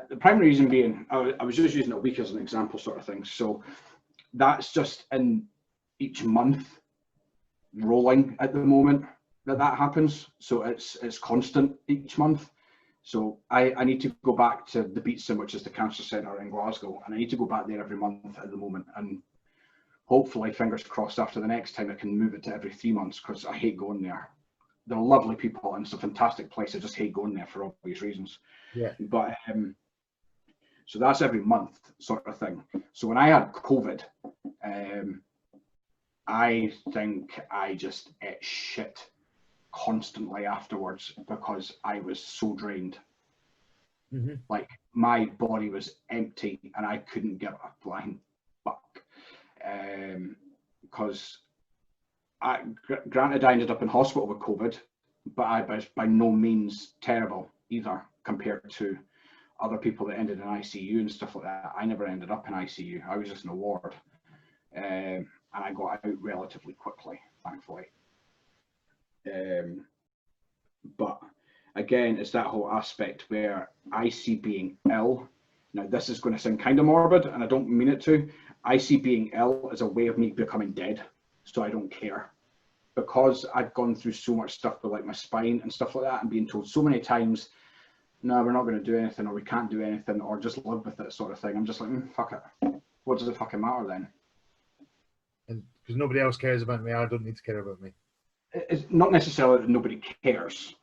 The primary reason being, I was just using a week as an example sort of thing. So that's just in each month rolling at the moment that happens. So it's constant each month. So I need to go back to the BSAM, which is the cancer centre in Glasgow, and I need to go back there every month at the moment. And hopefully, fingers crossed, after the next time I can move it to every 3 months, because I hate going there. They're lovely people and it's a fantastic place. I just hate going there for obvious reasons. Yeah. But so that's every month sort of thing. So when I had COVID, I think I just ate shit constantly afterwards because I was so drained. Mm-hmm. Like my body was empty and I couldn't give a flying fuck. Because granted, I ended up in hospital with COVID, but I was by no means terrible either compared to other people that ended in ICU and stuff like that. I never ended up in ICU. I was just in a ward. And I got out relatively quickly, thankfully. But again, it's that whole aspect where I see being ill. Now, this is going to sound kind of morbid, and I don't mean it to. I see being ill as a way of me becoming dead, so I don't care. because I've gone through so much stuff with like my spine and stuff like that, and being told so many times, no, we're not going to do anything, or we can't do anything, or just live with it, sort of thing. I'm just like, fuck it. What does it fucking matter then? And because nobody else cares about me, I don't need to care about me. It's not necessarily that nobody cares.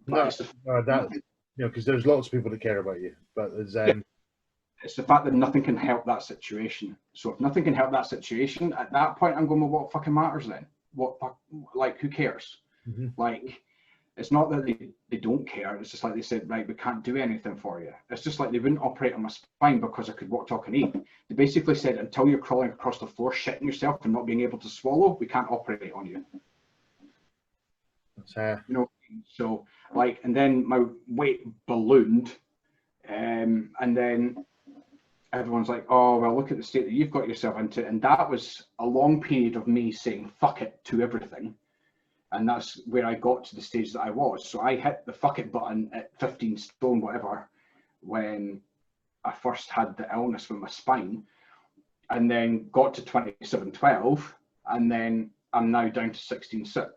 No, that, you know, because there's lots of people that care about you, but there's it's the fact that nothing can help that situation. So if nothing can help that situation, at that point, I'm going, well, what fucking matters then? What, like, who cares? Mm-hmm. Like, it's not that they don't care. It's just like they said, right, we can't do anything for you. It's just like they wouldn't operate on my spine because I could walk, talk, and eat. They basically said, until you're crawling across the floor, shitting yourself and not being able to swallow, we can't operate on you. That's you know, so like, and then my weight ballooned, and then everyone's like, oh, well, look at the state that you've got yourself into. And that was a long period of me saying fuck it to everything. And that's where I got to the stage that I was. So I hit the fuck it button at 15 stone, whatever, when I first had the illness with my spine, and then got to 27.12, and then I'm now down to 16.6.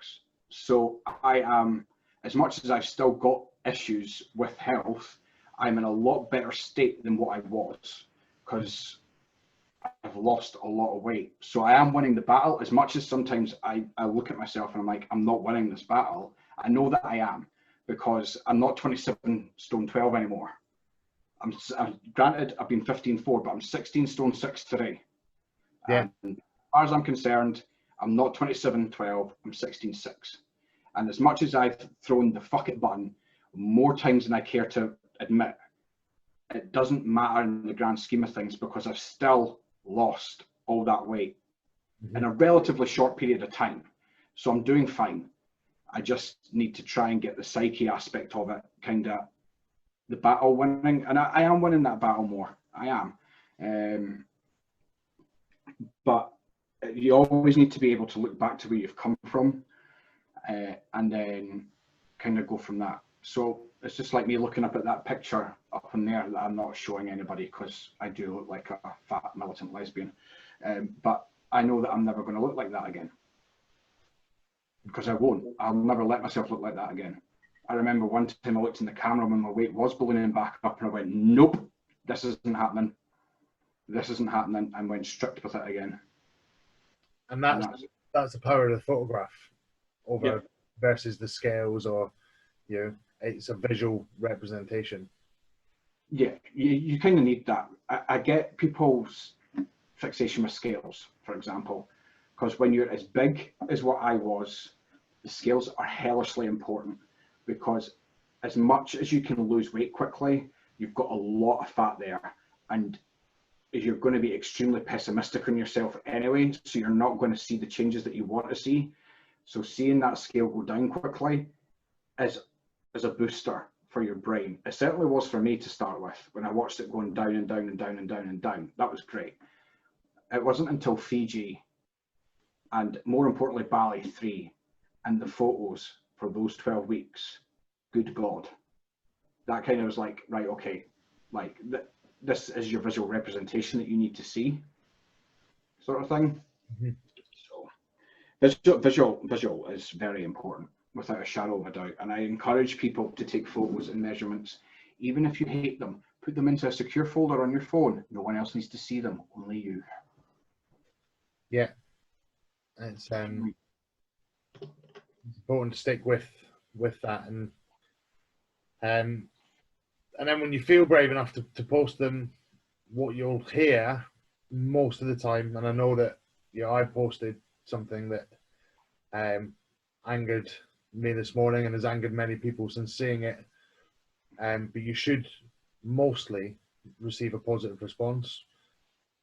So I am, as much as I've still got issues with health, I'm in a lot better state than what I was, because I've lost a lot of weight. So I am winning the battle. As much as sometimes I look at myself and I'm like, I'm not winning this battle, I know that I am, because I'm not 27 stone 12 anymore. I'm granted, I've been 15.4, but I'm 16 stone 6 today. Yeah. And as far as I'm concerned, I'm not 27.12, I'm 16.6. And as much as I've thrown the fuck it button more times than I care to admit, it doesn't matter in the grand scheme of things, because I've still lost all that weight in a relatively short period of time. So I'm doing fine. I just need to try and get the psyche aspect of it, kind of the battle winning. And I am winning that battle more. I am. But you always need to be able to look back to where you've come from, and then kind of go from that. So it's just like me looking up at that picture up in there that I'm not showing anybody, because I do look like a fat militant lesbian. But I know that I'm never going to look like that again, because I won't. I'll never let myself look like that again. I remember one time I looked in the camera when my weight was ballooning back up, and I went, nope, this isn't happening. This isn't happening, and went strict with it again. And that's the power of the photograph over versus the scales, or, you know, it's a visual representation. Yeah, you kind of need that. I get people's fixation with scales, for example, because when you're as big as what I was, the scales are hellishly important, because as much as you can lose weight quickly, you've got a lot of fat there, and you're going to be extremely pessimistic on yourself anyway, so you're not going to see the changes that you want to see. So seeing that scale go down quickly is a booster for your brain. It certainly was for me to start with. When I watched it going down and down and down and down and down, that was great. It wasn't until Fiji, and more importantly Bali 3, and the photos for those 12 weeks, good God, that kind of was like, right, okay, like this is your visual representation that you need to see, sort of thing. Mm-hmm. So visual is very important, without a shadow of a doubt. And I encourage people to take photos and measurements, even if you hate them. Put them into a secure folder on your phone. No one else needs to see them, only you. Yeah, it's important to stick with that, and then when you feel brave enough to post them, what you'll hear most of the time, and I know that, you know, I posted something that angered me this morning and has angered many people since seeing it, but you should mostly receive a positive response.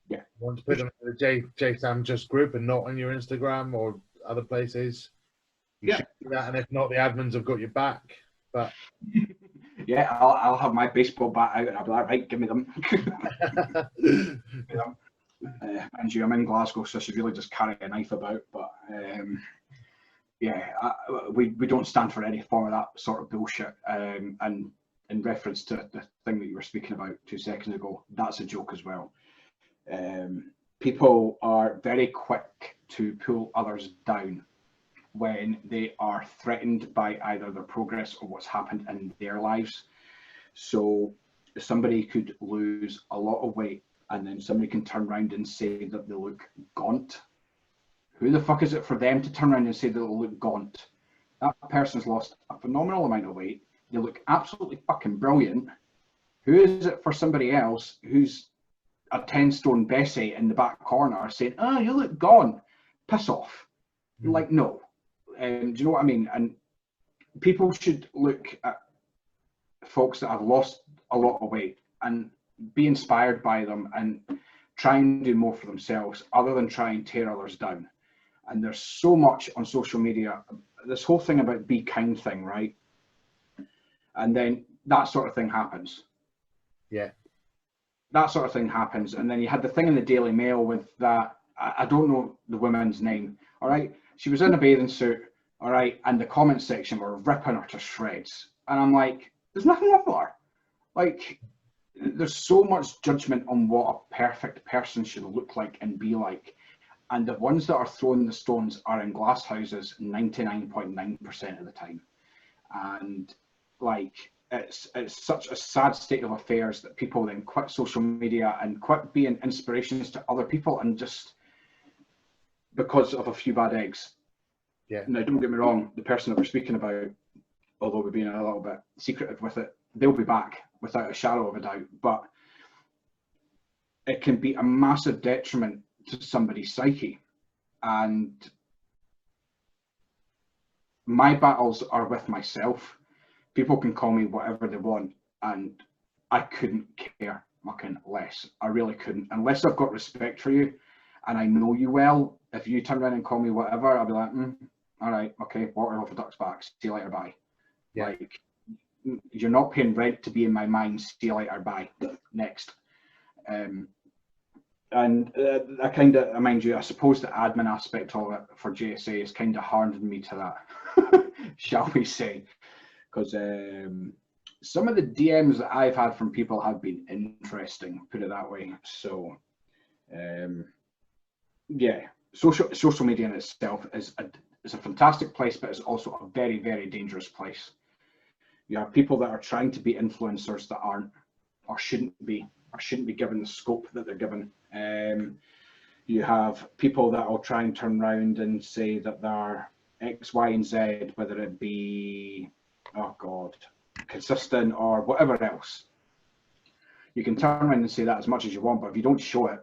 Yeah. You want to put them in the JSAM Just group and not on your Instagram or other places. You should do that, and if not, the admins have got your back. But yeah, I'll have my baseball bat out and I'll be like, right, give me them. And I'm in Glasgow, so I should really just carry a knife about. But we don't stand for any form of that sort of bullshit. And in reference to the thing that you were speaking about 2 seconds ago, that's a joke as well. People are very quick to pull others down when they are threatened by either their progress or what's happened in their lives. So somebody could lose a lot of weight and then somebody can turn around and say that they look gaunt. Who the fuck is it for them to turn around and say that they look gaunt? That person's lost a phenomenal amount of weight. They look absolutely fucking brilliant. Who is it for somebody else who's a 10-stone Bessie in the back corner saying, oh, you look gaunt? Piss off. Like, no. Do you know what I mean? And people should look at folks that have lost a lot of weight and be inspired by them and try and do more for themselves other than try and tear others down. And there's so much on social media, this whole thing about be kind thing, right? And then that sort of thing happens. Yeah. That sort of thing happens. And then you had the thing in the Daily Mail with that, I don't know the woman's name, all right? She was in a bathing suit, all right? And the comment section were ripping her to shreds. And I'm like, there's nothing wrong with her. Like, there's so much judgment on what a perfect person should look like and be like. And the ones that are throwing the stones are in glass houses 99.9% of the time. And like, it's such a sad state of affairs that people then quit social media and quit being inspirations to other people and just because of a few bad eggs. Yeah. Now, don't get me wrong, the person that we're speaking about, although we're being a little bit secretive with it, they'll be back without a shadow of a doubt. But it can be a massive detriment to somebody's psyche. And my battles are with myself. People can call me whatever they want, and I couldn't care fucking less. I really couldn't. Unless I've got respect for you and I know you well, if you turn around and call me whatever, I'll be like, all right, okay, water off a duck's back. See you later, bye. Yeah. Like, you're not paying rent to be in my mind. See you later, bye. Next. And I kind of, mind you, I suppose the admin aspect of it for JSA is kind of hardened me to that, shall we say. Because some of the DMs that I've had from people have been interesting, put it that way. So, yeah, social media in itself is a fantastic place, but it's also a very, very dangerous place. You have people that are trying to be influencers that aren't, or shouldn't be given the scope that they're given. You have people that will try and turn around and say that they're X, Y, and Z, whether it be, oh God, consistent or whatever else. You can turn around and say that as much as you want, but if you don't show it,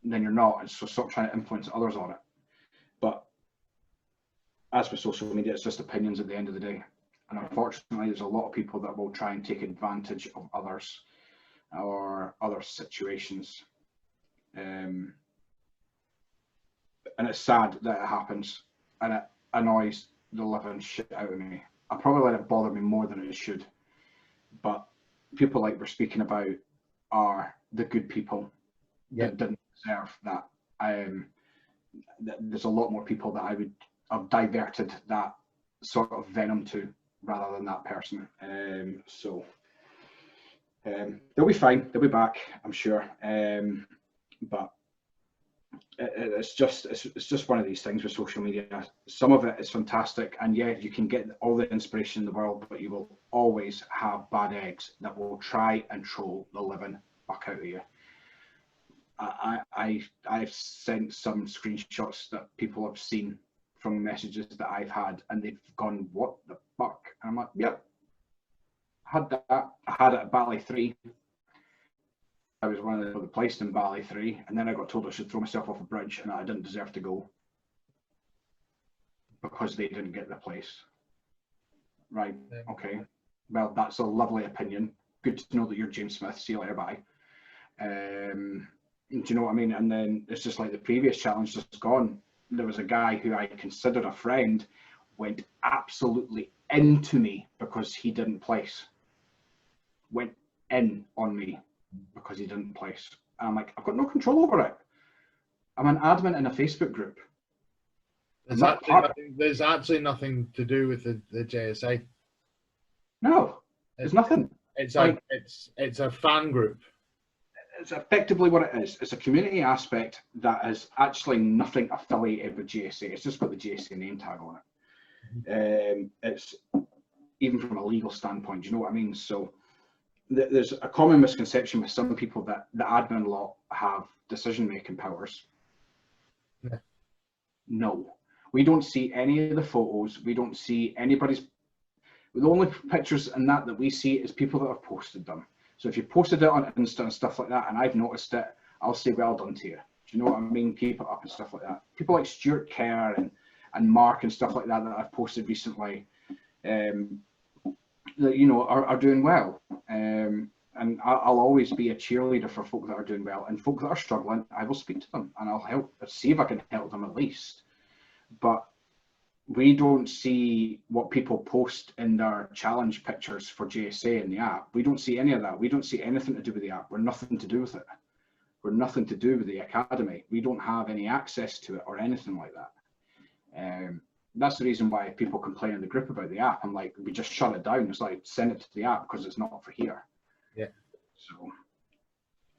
then you're not. And so stop trying to influence others on it. But as with social media, it's just opinions at the end of the day. And unfortunately, there's a lot of people that will try and take advantage of others or other situations. And it's sad that it happens, and it annoys the living shit out of me. I probably let it bother me more than it should. But people like we're speaking about are the good people that didn't deserve that. There's a lot more people that I would have diverted that sort of venom to rather than that person. So they'll be fine. They'll be back, I'm sure. But it's just one of these things with social media. Some of it is fantastic, and yeah, you can get all the inspiration in the world, but you will always have bad eggs that will try and troll the living fuck out of you. I've sent some screenshots that people have seen from messages that I've had, and they've gone, what the fuck? And I'm like, yep, had that. I had it at Bali 3. I was one of the placed in Bali 3, and then I got told I should throw myself off a bridge and that I didn't deserve to go because they didn't get the place. Right, okay. Well, that's a lovely opinion. Good to know that you're James Smith. See you later, bye. Do you know what I mean? And then it's just like the previous challenge just gone. There was a guy who I considered a friend, went absolutely into me because he didn't place. Went in on me because he didn't place. And I'm like, I've got no control over it. I'm an admin in a Facebook group. There's absolutely nothing to do with the JSA. No, there's nothing. It's a fan group. it's effectively what it is. It's a community aspect that is actually nothing affiliated with JSA. It's just got the JSA name tag on it. It's even from a legal standpoint, you know what I mean? So there's a common misconception with some people that the admin lot have decision-making powers. Yeah. No, we don't see any of the photos. We don't see anybody's. The only pictures and that we see is people that have posted them. So if you posted it on Insta and stuff like that, and I've noticed it, I'll say well done to you. Do you know what I mean? Keep it up and stuff like that. People like Stuart Kerr and Mark and stuff like that that I've posted recently, that you know are doing well. And I'll always be a cheerleader for folk that are doing well, and folk that are struggling, I will speak to them and I'll help, see if I can help them at least. But we don't see what people post in their challenge pictures for JSA in the app. We don't see any of that. We don't see anything to do with the app. We're nothing to do with it. We're nothing to do with the academy. We don't have any access to it or anything like that. That's the reason why people complain in the group about the app. I'm like, we just shut it down. It's like, send it to the app because it's not for here. Yeah. So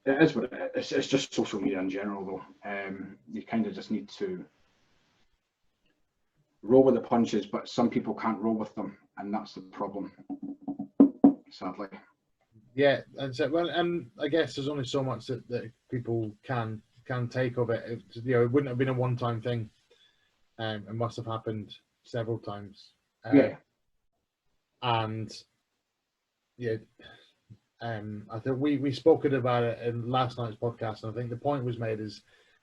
it is what it is. It's just social media in general, though. You kind of just need to roll with the punches, but some people can't roll with them, and that's the problem, sadly. Yeah, and so, well, and I guess there's only so much that people can take of it. You know, it wouldn't have been a one-time thing. It must have happened several times. Yeah. And yeah, I think we spoke about it in last night's podcast, and I think the point was made is,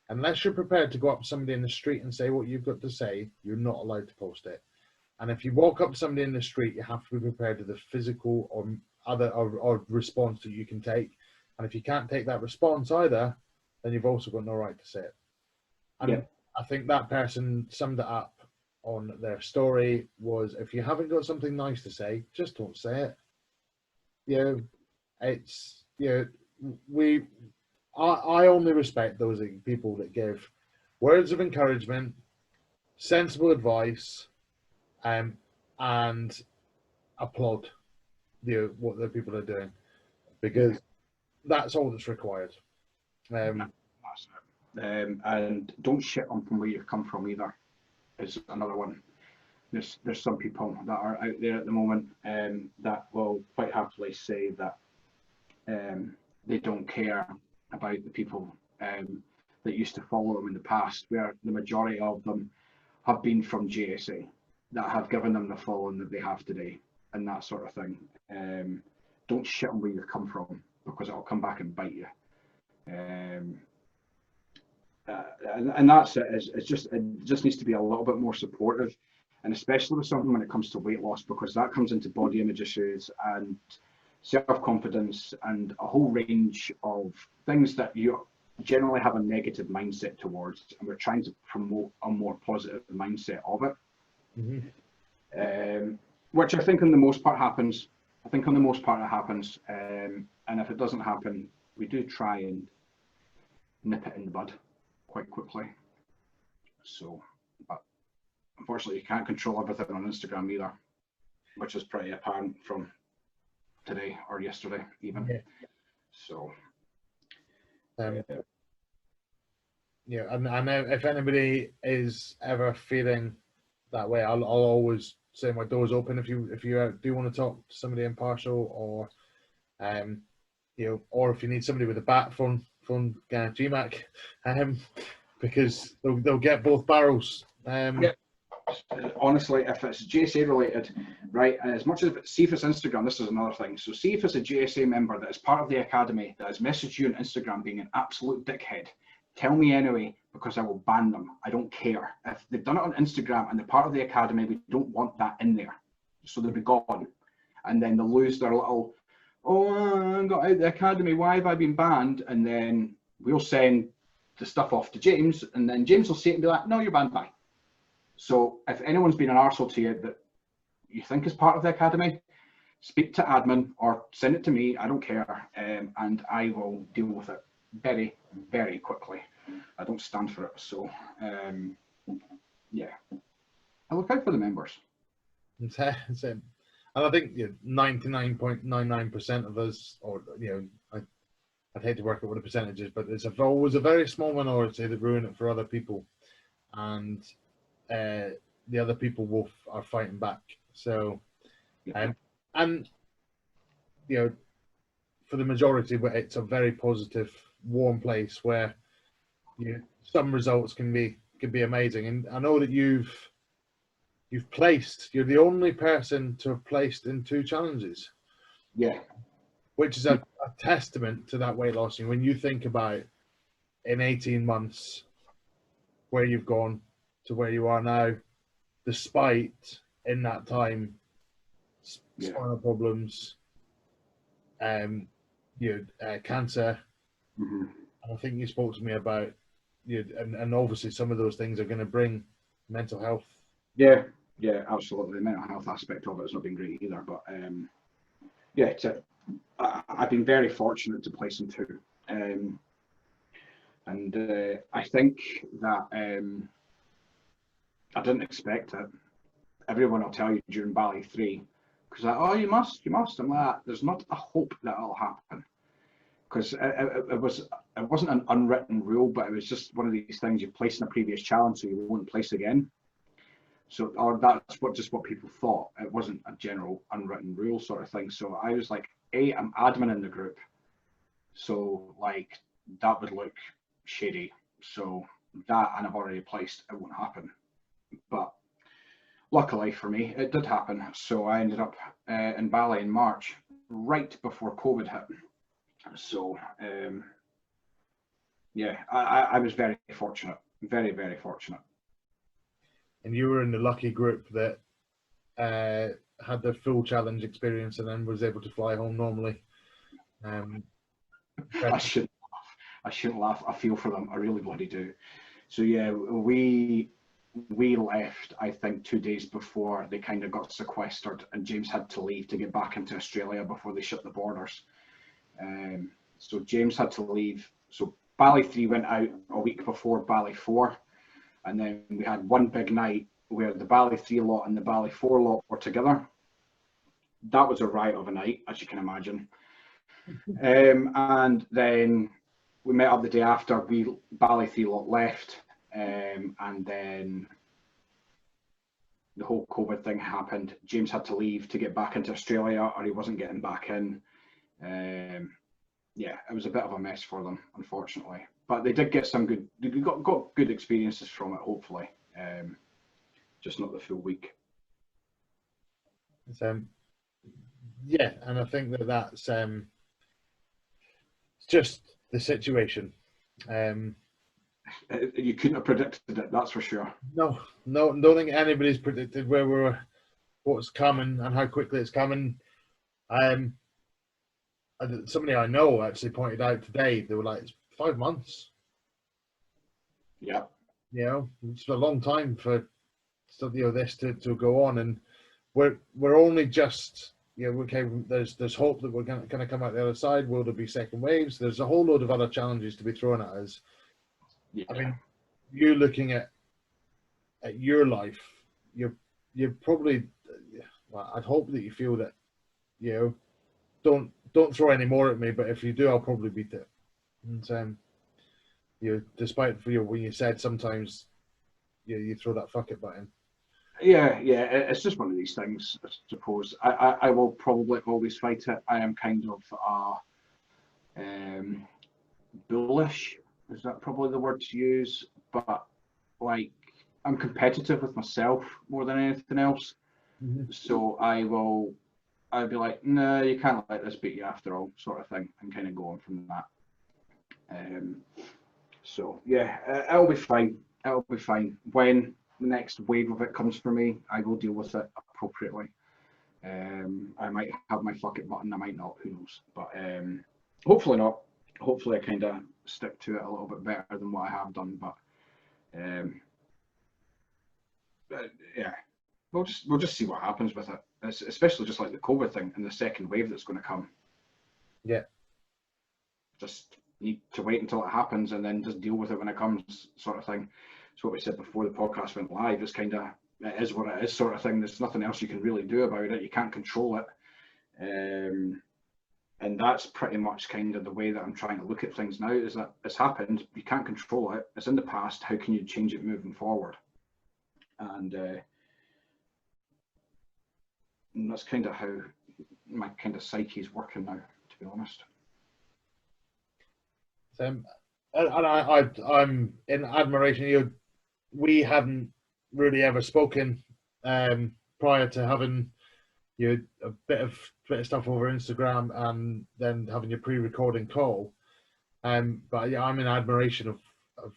unless you're prepared to go up to somebody in the street and say what you've got to say, you're not allowed to post it. And if you walk up to somebody in the street, you have to be prepared to the physical or other response that you can take. And if you can't take that response either, then you've also got no right to say it. And Yeah. I think that person summed it up on their story was, if you haven't got something nice to say, just don't say it. You know, it's, you know, I only respect those people that give words of encouragement, sensible advice, and applaud what the people are doing, because that's all that's required. That's it. And don't shit on from where you've come from either, is another one. There's some people that are out there at the moment that will quite happily say that they don't care about the people that used to follow them in the past, where the majority of them have been from JSA that have given them the following that they have today, and that sort of thing. Don't shit on where you've come from, because it'll come back and bite you. And that's it. It just needs to be a little bit more supportive, and especially with something when it comes to weight loss, because that comes into body image issues and self-confidence and a whole range of things that you generally have a negative mindset towards, and we're trying to promote a more positive mindset of it. Mm-hmm. Which I think on the most part happens. I think on the most part it happens, and if it doesn't happen, we do try and nip it in the bud quite quickly. So, but unfortunately you can't control everything on Instagram either, which is pretty apparent from today or yesterday even. Yeah. So yeah, and I know if anybody is ever feeling that way, I'll always say my door's open if you do want to talk to somebody impartial, or you know, or if you need somebody with a bat phone GMAC, because they'll get both barrels. yeah. Honestly, if it's JSA related, right, and as much as see if it's Instagram, this is another thing. So see if it's a JSA member that is part of the academy that has messaged you on Instagram being an absolute dickhead, tell me anyway, because I will ban them. I don't care. If they've done it on Instagram and they're part of the academy, we don't want that in there. So they'll be gone. And then they'll lose their little, oh, I got out of the academy, why have I been banned? And then we'll send the stuff off to James, and then James will see it and be like, no, you're banned, bye. So if anyone's been an arsehole to you that you think is part of the academy, speak to admin or send it to me, I don't care, and I will deal with it very, very quickly. I don't stand for it. So yeah, I look out for the members. And I think 99.99% of us, or I'd hate to work out what the percentages, but it's always a very small minority that ruin it for other people, and the other people are fighting back. So, and you know, for the majority, it's a very positive, warm place where some results can be amazing. And I know that you're the only person to have placed in 2 challenges. Yeah. Which is a testament to that weight loss. And when you think about in 18 months where you've gone to where you are now, despite in that time spinal problems, cancer. Mm-hmm. And I think you spoke to me about and obviously some of those things are going to bring mental health. Yeah, absolutely. The mental health aspect of it has not been great either, but I've been very fortunate to place in 2, and I think that I didn't expect it. Everyone will tell you during Bali 3, because oh, you must. I'm like, there's not a hope that it'll happen, because it wasn't an unwritten rule, but it was just one of these things you place in a previous challenge, so you won't place again. So, or that's what people thought. It wasn't a general unwritten rule sort of thing. So I was like, I'm admin in the group, so like that would look shady. So that, and I've already placed, it won't happen. But luckily for me, it did happen. So I ended up in Bali in March, right before COVID hit. So I was very fortunate, very, very fortunate. And you were in the lucky group that had the full challenge experience and then was able to fly home normally. I shouldn't laugh. I feel for them. I really bloody do. So yeah, we left, I think, 2 days before they kind of got sequestered, and James had to leave to get back into Australia before they shut the borders. So James had to leave. So Bali 3 went out a week before Bali 4. And then we had one big night where the Bali 3 lot and the Bali 4 lot were together. That was a riot of a night, as you can imagine. And then we met up the day after. Bali 3 lot left, and then the whole COVID thing happened. James had to leave to get back into Australia, or he wasn't getting back in. It was a bit of a mess for them, unfortunately. But they did get got good experiences from it, hopefully. Just not the full week. And I think that's just the situation. You couldn't have predicted it, that's for sure. No, don't think anybody's predicted what's coming and how quickly it's coming. Somebody I know actually pointed out today, they were like, it's 5 months. Yeah. It's a long time for this to go on, and we're only just okay. There's hope that we're going to come out the other side. Will there be second waves? There's a whole load of other challenges to be thrown at us. Yeah. I mean, you looking at your life, you're probably. Well, I'd hope that you feel that don't throw any more at me, but if you do, I'll probably beat it. And despite when you said sometimes you throw that fuck it button. Yeah, it's just one of these things, I suppose. I will probably always fight it. I am kind of bullish, is that probably the word to use? But like, I'm competitive with myself more than anything else. Mm-hmm. So I'd be like, no, you can't let this beat you after all, sort of thing, and kind of go on from that. So yeah, it'll be fine. It'll be fine. When the next wave of it comes for me, I will deal with it appropriately. I might have my fuck it button, I might not, who knows. But hopefully not. Hopefully I kind of stick to it a little bit better than what I have done. But yeah, we'll just see what happens with it. It's especially just like the COVID thing and the second wave that's going to come. Yeah. Just need to wait until it happens and then just deal with it when it comes, sort of thing. So what we said before the podcast went live is kind of, it is what it is, sort of thing. There's nothing else you can really do about it. You can't control it. And that's pretty much kind of the way that I'm trying to look at things now, is that it's happened, you can't control it, it's in the past, how can you change it moving forward? And that's kind of how my kind of psyche is working now, to be honest. And I'm in admiration. We hadn't really ever spoken prior to having a bit of stuff over Instagram and then having your pre-recording call. But yeah, I'm in admiration of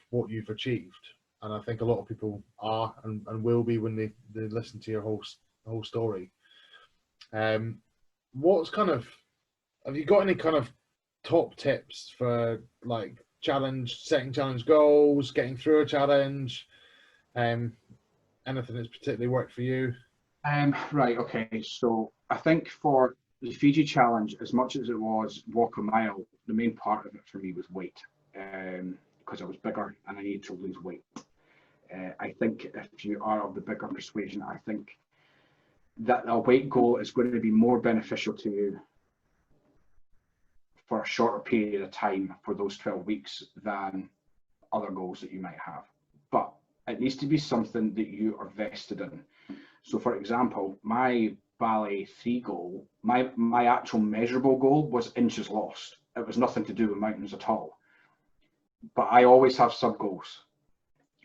what you've achieved, and I think a lot of people are and will be when they listen to your whole story. What's kind of, have you got any kind of top tips for like setting challenge goals, getting through a challenge, anything that's particularly worked for you? Right, okay, so I think for the Fiji challenge, as much as it was walk a mile, the main part of it for me was weight, because I was bigger and I needed to lose weight. I think if you are of the bigger persuasion, I think that a weight goal is going to be more beneficial to you for a shorter period of time for those 12 weeks than other goals that you might have. But it needs to be something that you are vested in. So for example, my Bali 3 goal, my actual measurable goal was inches lost. It was nothing to do with mountains at all. But I always have sub goals.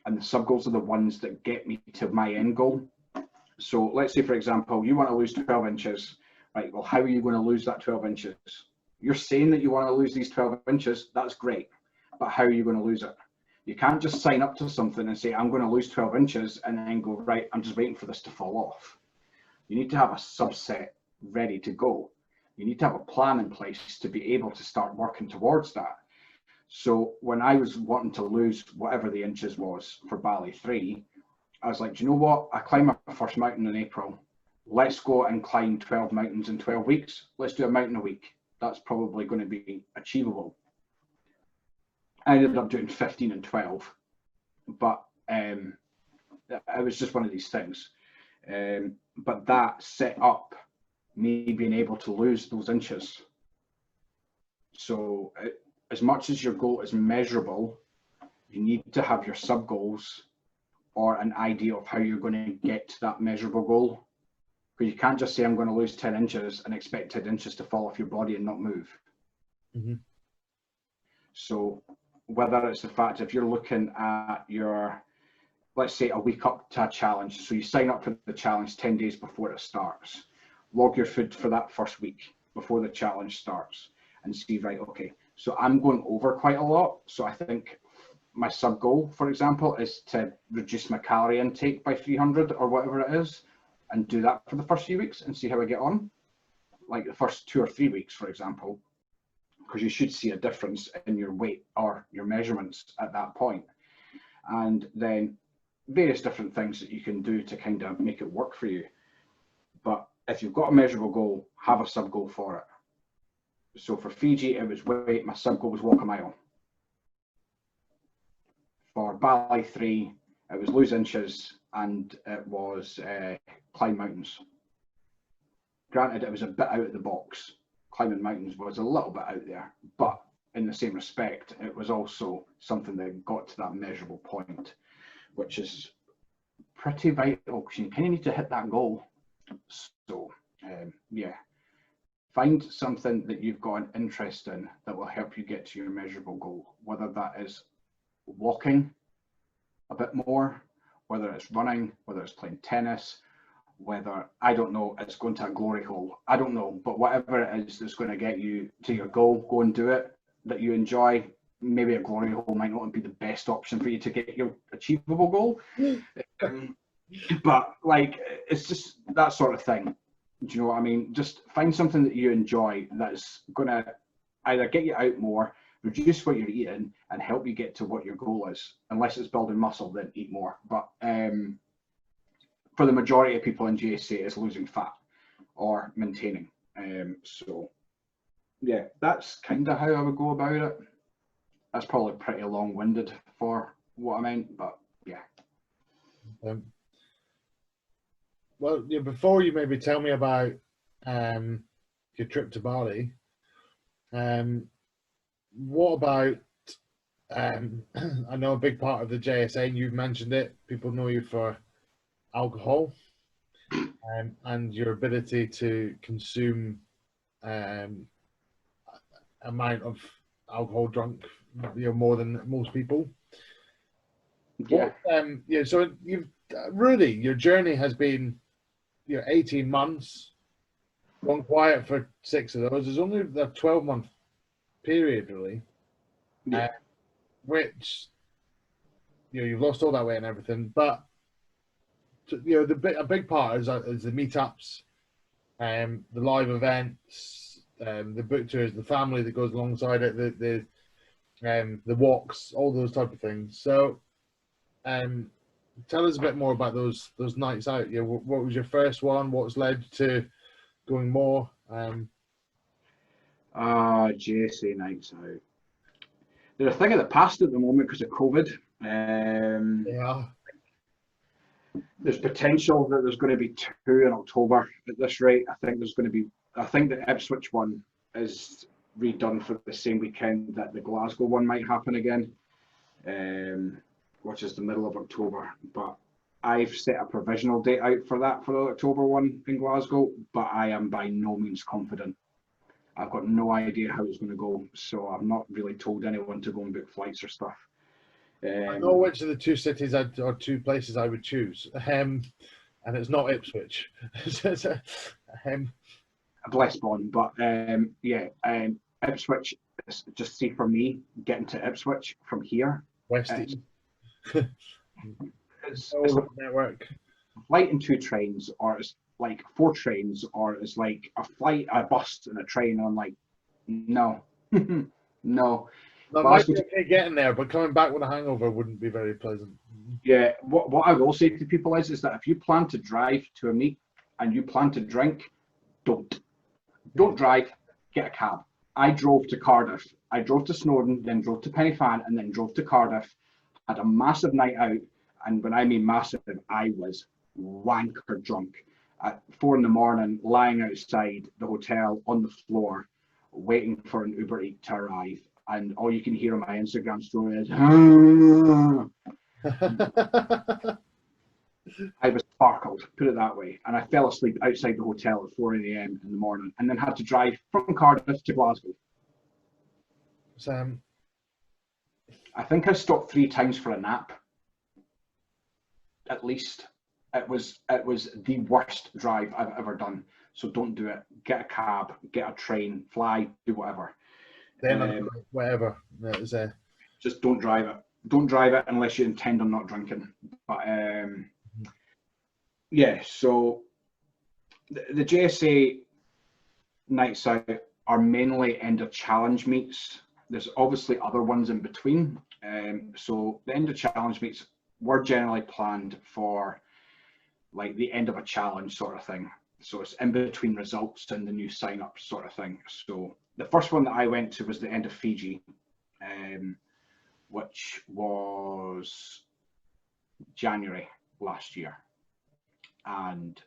And the sub goals are the ones that get me to my end goal. So let's say, for example, you want to lose 12 inches, right? Well, how are you going to lose that 12 inches? You're saying that you want to lose these 12 inches. That's great. But how are you going to lose it? You can't just sign up to something and say, I'm going to lose 12 inches and then go, right, I'm just waiting for this to fall off. You need to have a subset ready to go. You need to have a plan in place to be able to start working towards that. So when I was wanting to lose whatever the inches was for Bali 3, I was like, do you know what? I climbed my first mountain in April. Let's go and climb 12 mountains in 12 weeks. Let's do a mountain a week. That's probably going to be achievable. I ended up doing 15 and 12, but it was just one of these things. But that set up me being able to lose those inches. So as much as your goal is measurable, you need to have your sub goals or an idea of how you're going to get to that measurable goal. Because you can't just say, I'm going to lose 10 inches and expect 10 inches to fall off your body and not move. Mm-hmm. So whether it's the fact, if you're looking at your, let's say a week up to a challenge, so you sign up for the challenge 10 days before it starts, log your food for that first week before the challenge starts and see, right, okay, so I'm going over quite a lot. So I think my sub goal, for example, is to reduce my calorie intake by 300 or whatever it is, and do that for the first few weeks and see how I get on. Like the first 2 or 3 weeks, for example, because you should see a difference in your weight or your measurements at that point. And then various different things that you can do to kind of make it work for you. But if you've got a measurable goal, have a sub goal for it. So for Fiji, it was weight, my sub goal was walk a mile. For Bali 3, it was lose inches and it was climb mountains. Granted, it was a bit out of the box. Climbing mountains was a little bit out there, but in the same respect, it was also something that got to that measurable point, which is pretty vital because you kind of need to hit that goal. So, yeah, find something that you've got an interest in that will help you get to your measurable goal, whether that is walking a bit more, whether it's running, whether it's playing tennis, whether, I don't know, it's going to a glory hole, I don't know, but whatever it is that's going to get you to your goal, go and do it, that you enjoy. Maybe a glory hole might not be the best option for you to get your achievable goal, but like, it's just that sort of thing. Do you know what I mean? Just find something that you enjoy that's going to either get you out more, reduce what you're eating, and help you get to what your goal is. Unless it's building muscle, then eat more. But for the majority of people in JSA, it's losing fat or maintaining. So yeah, that's kind of how I would go about it. That's probably pretty long-winded for what I meant, but yeah. Well, yeah, before you maybe tell me about your trip to Bali, What about, I know a big part of the JSA, and you've mentioned it, people know you for alcohol, and your ability to consume amount of alcohol drunk, more than most people. Yeah. So you've really, your journey has been 18 months, gone quiet for 6 of those. There's only a 12-month period really, Yeah. which you've lost all that weight and everything, but a big part is the meetups, the live events, the book tours, the family that goes alongside it, the walks, all those type of things. So, tell us a bit more about those nights out. What was your first one? What's led to going more? JSA nights out. They're a thing of the past at the moment because of COVID. Yeah. There's potential that there's going to be 2 in October at this rate. I think the Ipswich one is redone for the same weekend that the Glasgow one might happen again, which is the middle of October. But I've set a provisional date out for that for the October one in Glasgow, but I am by no means confident. I've got no idea how it's going to go, so I've not really told anyone to go and book flights or stuff. I know which of the 2 cities or 2 places I would choose, and it's not Ipswich. Bless Bond, but Ipswich. Just see, for me, getting to Ipswich from here, West it's, East. it's Oh, a network. flight and 2 trains, or it's like 4 trains, or it's like a flight, a bus, and a train. And I'm like, no, no. That might be okay getting there, but coming back with a hangover wouldn't be very pleasant. Yeah, what I will say to people is that if you plan to drive to a meet and you plan to drink, don't drive, get a cab. I drove to Cardiff, I drove to Snowdon, then drove to Pennyfan, and then drove to Cardiff, had a massive night out, and when I mean massive, I was wanker drunk at 4 in the morning, lying outside the hotel on the floor, waiting for an Uber Eats to arrive. And all you can hear on my Instagram story is, I was sparkled, put it that way. And I fell asleep outside the hotel at 4 a.m. in the morning, and then had to drive from Cardiff to Glasgow. Sam, I think I stopped 3 times for a nap, at least. It was the worst drive I've ever done. So don't do it. Get a cab, get a train, fly, do whatever. whatever. Just don't drive it. Don't drive it unless you intend on not drinking. But yeah, so the JSA nights out are mainly end of challenge meets. There's obviously other ones in between. So the end of challenge meets were generally planned for like the end of a challenge sort of thing. So it's in between results and the new sign up sort of thing. So the first one that I went to was the end of Fiji, which was January last year. And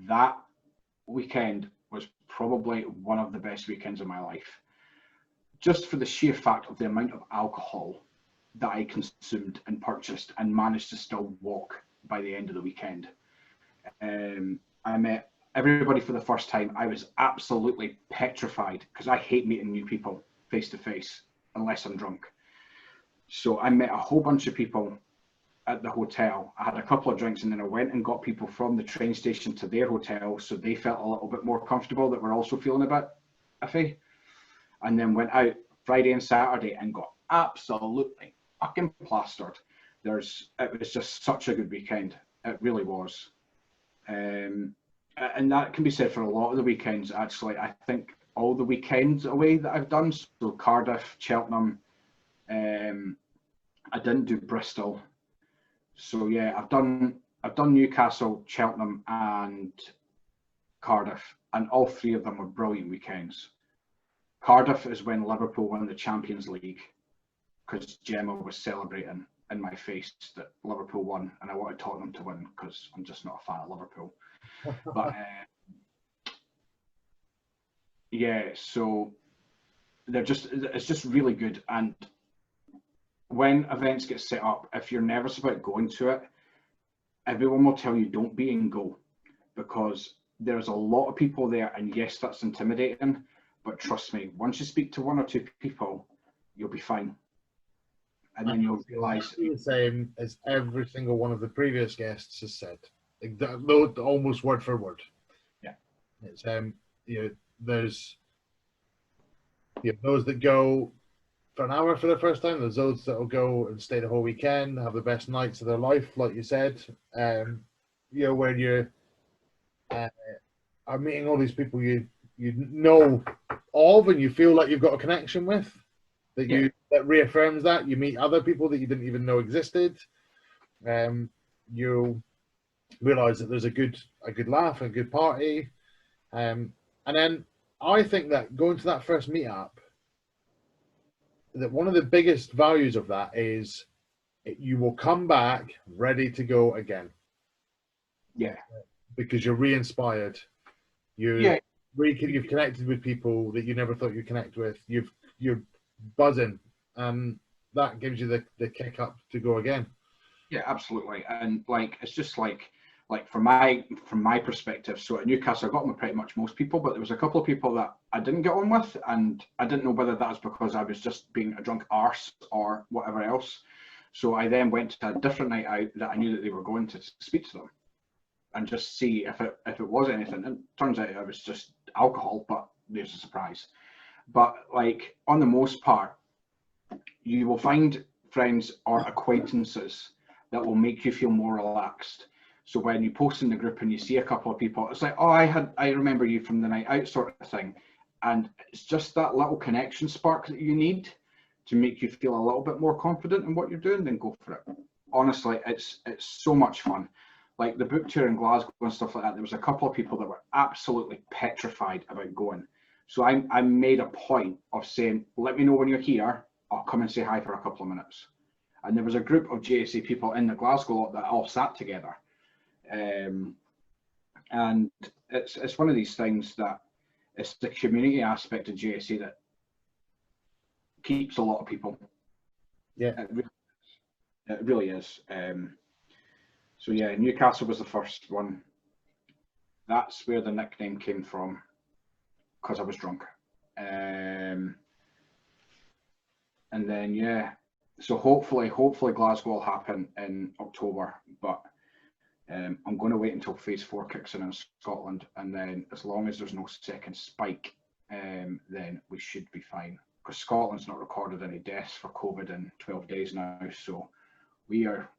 that weekend was probably one of the best weekends of my life, just for the sheer fact of the amount of alcohol that I consumed and purchased and managed to still walk by the end of the weekend. I met everybody for the first time. I was absolutely petrified because I hate meeting new people face to face unless I'm drunk. So I met a whole bunch of people at the hotel. I had a couple of drinks and then I went and got people from the train station to their hotel so they felt a little bit more comfortable that we're also feeling a bit iffy. And then went out Friday and Saturday and got absolutely fucking plastered. It was just such a good weekend. It really was. And that can be said for a lot of the weekends, actually. I think all the weekends away that I've done, so Cardiff, Cheltenham, I didn't do Bristol. So yeah, I've done Newcastle, Cheltenham and Cardiff, and all 3 of them were brilliant weekends. Cardiff is when Liverpool won the Champions League, because Gemma was celebrating in my face that Liverpool won, and I wanted Tottenham to win because I'm just not a fan of Liverpool. But yeah, so it's just really good. And when events get set up, if you're nervous about going to it, everyone will tell you don't be and go, because there's a lot of people there, and yes, that's intimidating, but trust me, once you speak to one or two people, you'll be fine. And then you'll realise the same as every single one of the previous guests has said, almost word for word. Yeah, it's there's those that go for an hour for the first time. There's those that will go and stay the whole weekend, have the best nights of their life, like you said. When you are meeting all these people you know of, and you feel like you've got a connection with, that reaffirms that. You meet other people that you didn't even know existed. You'll realise that there's a good laugh, a good party, and then I think that going to that first meetup, that one of the biggest values of that is you will come back ready to go again. Yeah. Because you're re-inspired. You've connected with people that you never thought you'd connect with. You're buzzing, and that gives you the kick up to go again. Yeah, absolutely. And like, it's just like from my perspective, so at Newcastle I got on with pretty much most people, but there was a couple of people that I didn't get on with, and I didn't know whether that was because I was just being a drunk arse or whatever else. So I then went to a different night out that I knew that they were going to speak to them and just see if it was anything. And it turns out it was just alcohol, but there's a surprise. But like, on the most part, you will find friends or acquaintances that will make you feel more relaxed. So when you post in the group and you see a couple of people, it's like, oh, I remember you from the night out, sort of thing. And it's just that little connection spark that you need to make you feel a little bit more confident in what you're doing, then go for it. Honestly, it's so much fun. Like the book tour in Glasgow and stuff like that, there was a couple of people that were absolutely petrified about going. So I made a point of saying, let me know when you're here, I'll come and say hi for a couple of minutes. And there was a group of JSA people in the Glasgow lot that all sat together. And it's one of these things that it's the community aspect of JSA that keeps a lot of people. Yeah, it really is. So yeah, Newcastle was the first one. That's where the nickname came from, because I was drunk. And then yeah, so hopefully Glasgow will happen in October, but I'm going to wait until phase 4 kicks in Scotland, and then as long as there's no second spike, then we should be fine, because Scotland's not recorded any deaths for COVID in 12 days now, so we are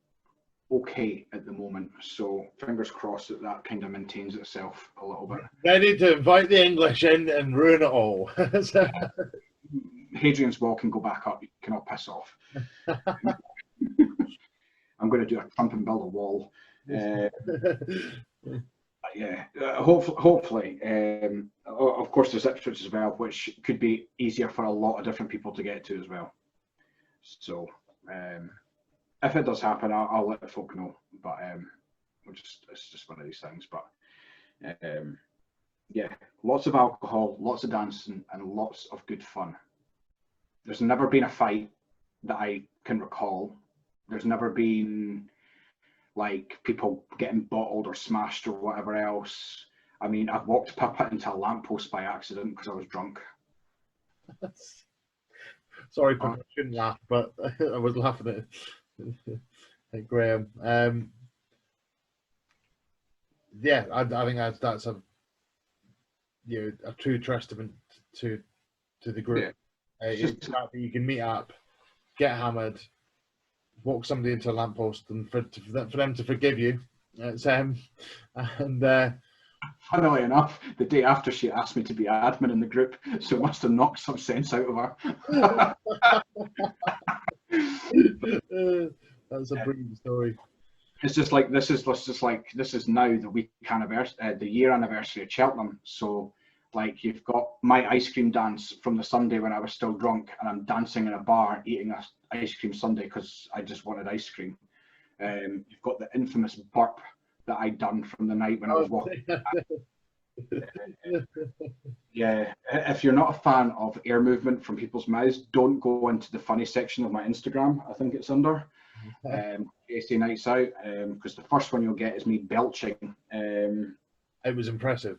okay at the moment. So fingers crossed that kind of maintains itself a little bit. Ready to invite the English in and ruin it all. Hadrian's Wall can go back up. You can all piss off. I'm going to do a Trump and build a wall. Yeah, hopefully. Of course, there's Ipswich as well, which could be easier for a lot of different people to get to as well. So if it does happen, I'll let the folk know. But it's just one of these things. But yeah, lots of alcohol, lots of dancing, and lots of good fun. There's never been a fight that I can recall. There's never been like people getting bottled or smashed or whatever else. I mean, I've walked Pippa into a lamppost by accident because I was drunk. Sorry, I shouldn't laugh, but I was laughing at Graham. Yeah, I think that's a true testament to the group. Yeah. You can meet up, get hammered, walk somebody into a lamppost, and for them to forgive you. Funnily enough, the day after she asked me to be admin in the group, so it must have knocked some sense out of her. That's a brilliant story. It's just like this is now the the year anniversary of Cheltenham. So like you've got my ice cream dance from the Sunday when I was still drunk, and I'm dancing in a bar eating an ice cream sundae because I just wanted ice cream. You've got the infamous burp that I'd done from the night when I was walking. Yeah, if you're not a fan of air movement from people's mouths, don't go into the funny section of my Instagram. I think it's under JSA Nights Out, because the first one you'll get is me belching. It was impressive.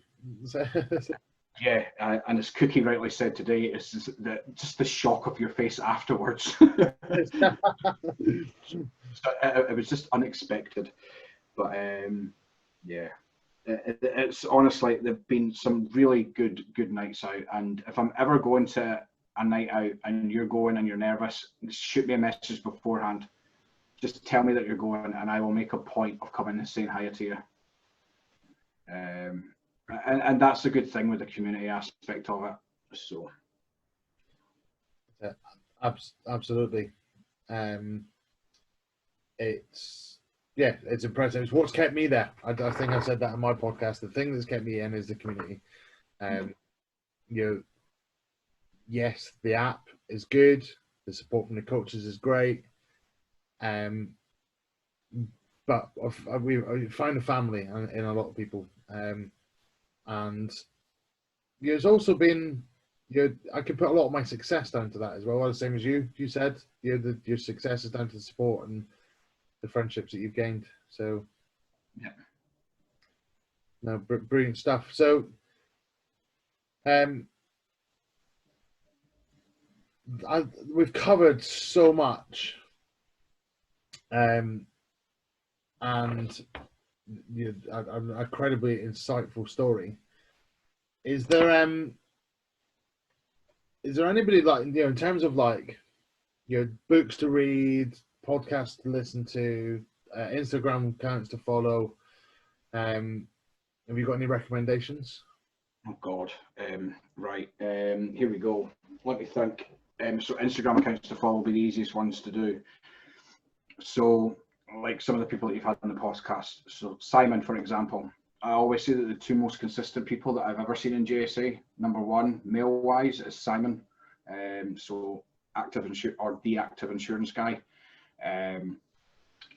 Yeah, and as Cookie rightly said today, it's just the shock of your face afterwards. So it was just unexpected, but yeah, it's honestly, there've been some really good nights out, and if I'm ever going to a night out and you're going and you're nervous, shoot me a message beforehand. Just tell me that you're going, and I will make a point of coming and saying hi to you. And that's a good thing with the community aspect of it. So yeah, absolutely. It's impressive. It's what's kept me there. I think I said that in my podcast. The thing that's kept me in is the community. Yes, the app is good. The support from the coaches is great. But we find a family in a lot of people. And there's also been, I can put a lot of my success down to that as well. The same as you said, your success is down to the support and the friendships that you've gained. So, yeah, no, brilliant stuff. So, we've covered so much, and an incredibly insightful story. Is there anybody like, in terms of like, books to read, podcasts to listen to, Instagram accounts to follow? Have you got any recommendations? oh God, right, here we go. Let me think. So Instagram accounts to follow will be the easiest ones to do. So like some of the people that you've had on the podcast. So Simon, for example, I always say that the two most consistent people that I've ever seen in JSA, number one, male-wise, is Simon. So the active insurance guy. You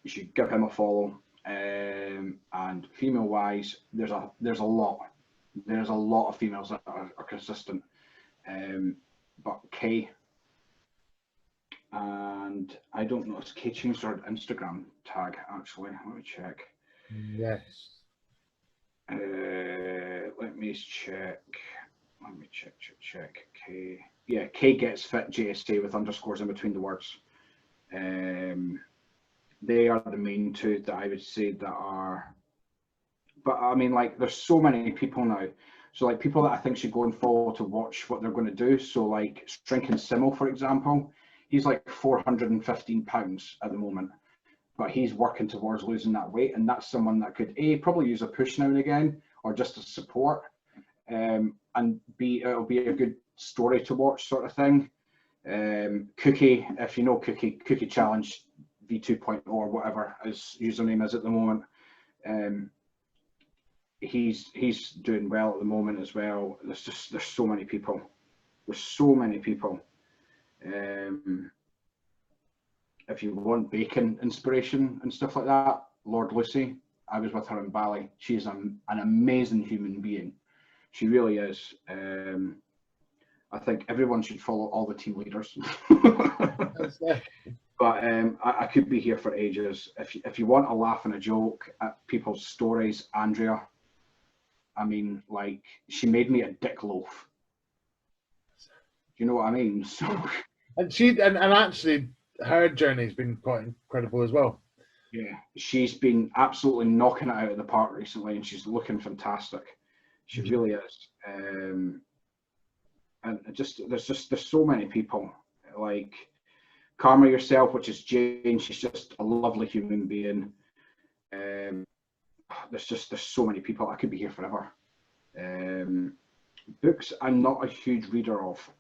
should give him a follow. And female-wise, there's a lot of females that are consistent. But Kay, and I don't know, it's Kay changed her Instagram tag actually. Let me check. Yes. Let me check. Kay. Yeah, Kay Gets Fit JSA with underscores in between the words. They are the main two that I would say that are. But I mean, like, there's so many people now. So like people that I think should go and follow to watch what they're going to do. So like Strink and Simmel, for example, he's like 415 pounds at the moment, but he's working towards losing that weight, and that's someone that could probably use a push now and again, or just a support, and it'll be a good story to watch, sort of thing. Cookie, if you know Cookie Challenge V2.0 or whatever his username is at the moment, he's doing well at the moment as well. There's so many people. If you want bacon inspiration and stuff like that, Lord Lucy, I was with her in Bali. She is an amazing human being. She really is. I think everyone should follow all the team leaders. But I could be here for ages. If you want a laugh and a joke at people's stories, Andrea, I mean, like, she made me a dick loaf. You know what I mean? So, and actually, her journey's been quite incredible as well. Yeah, she's been absolutely knocking it out of the park recently, and she's looking fantastic. She really is. And there's so many people, like Karma yourself, which is Jane. She's just a lovely human being. There's so many people. I could be here forever. Books I'm not a huge reader of,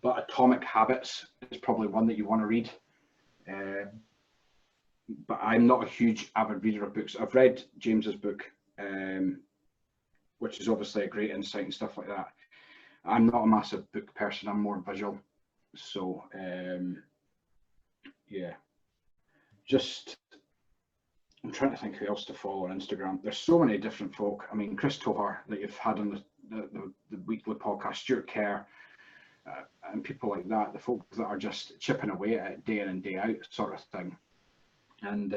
but Atomic Habits is probably one that you want to read. But I'm not a huge avid reader of books. I've read James's book, which is obviously a great insight and stuff like that. I'm not a massive book person. I'm more visual. So yeah, just I'm trying to think who else to follow on Instagram. There's so many different folk. I mean, Chris Toher that you've had on the weekly podcast, Stuart Kerr, and people like that, the folk that are just chipping away at it day in and day out sort of thing. And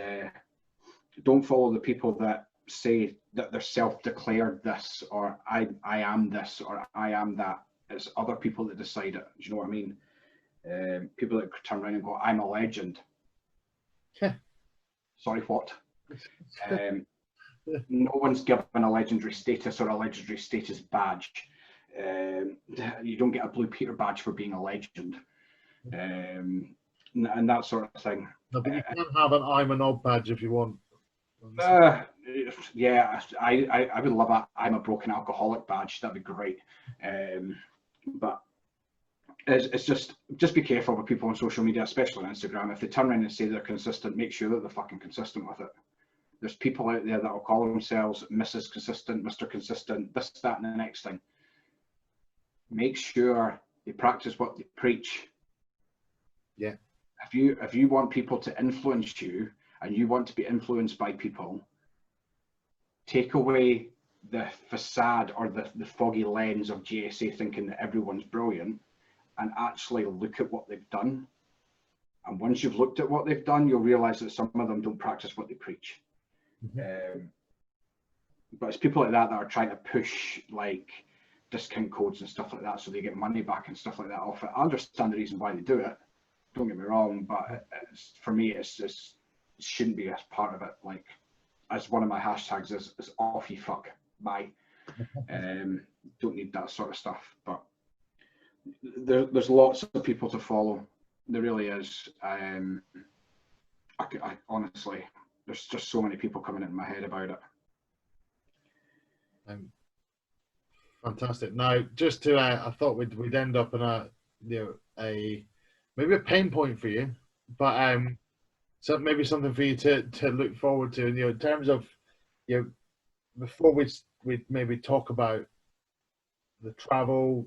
don't follow the people that say that they're self-declared this, or I am this, or I am that. It's other people that decide it. Do you know what I mean? People that turn around and go, I'm a legend. Sorry, what? No one's given a legendary status or a legendary status badge. You don't get a Blue Peter badge for being a legend, and that sort of thing. No, but you can have an I'm an odd badge if you want. Yeah, I would love a I'm a broken alcoholic badge. That'd be great. But it's just be careful with people on social media, especially on Instagram. If they turn around and say they're consistent, make sure that they're fucking consistent with it. There's people out there that will call themselves Mrs. Consistent, Mr. Consistent, this, that, and the next thing. Make sure they practice what they preach. Yeah. If you want people to influence you and you want to be influenced by people, take away the facade or the foggy lens of JSA thinking that everyone's brilliant, and actually look at what they've done. And once you've looked at what they've done, you'll realize that some of them don't practice what they preach. But it's people like that that are trying to push like discount codes and stuff like that so they get money back and stuff like that off it. I understand the reason why they do it, don't get me wrong, but for me it shouldn't be as part of it. Like, as one of my hashtags is off you fuck, bye. Don't need that sort of stuff. But there's lots of people to follow. There really is. I honestly, there's just so many people coming into my head about it. Fantastic. Now, just to, I thought we'd end up in a maybe a pain point for you, but so maybe something for you to look forward to. In terms of, before we maybe talk about the travel,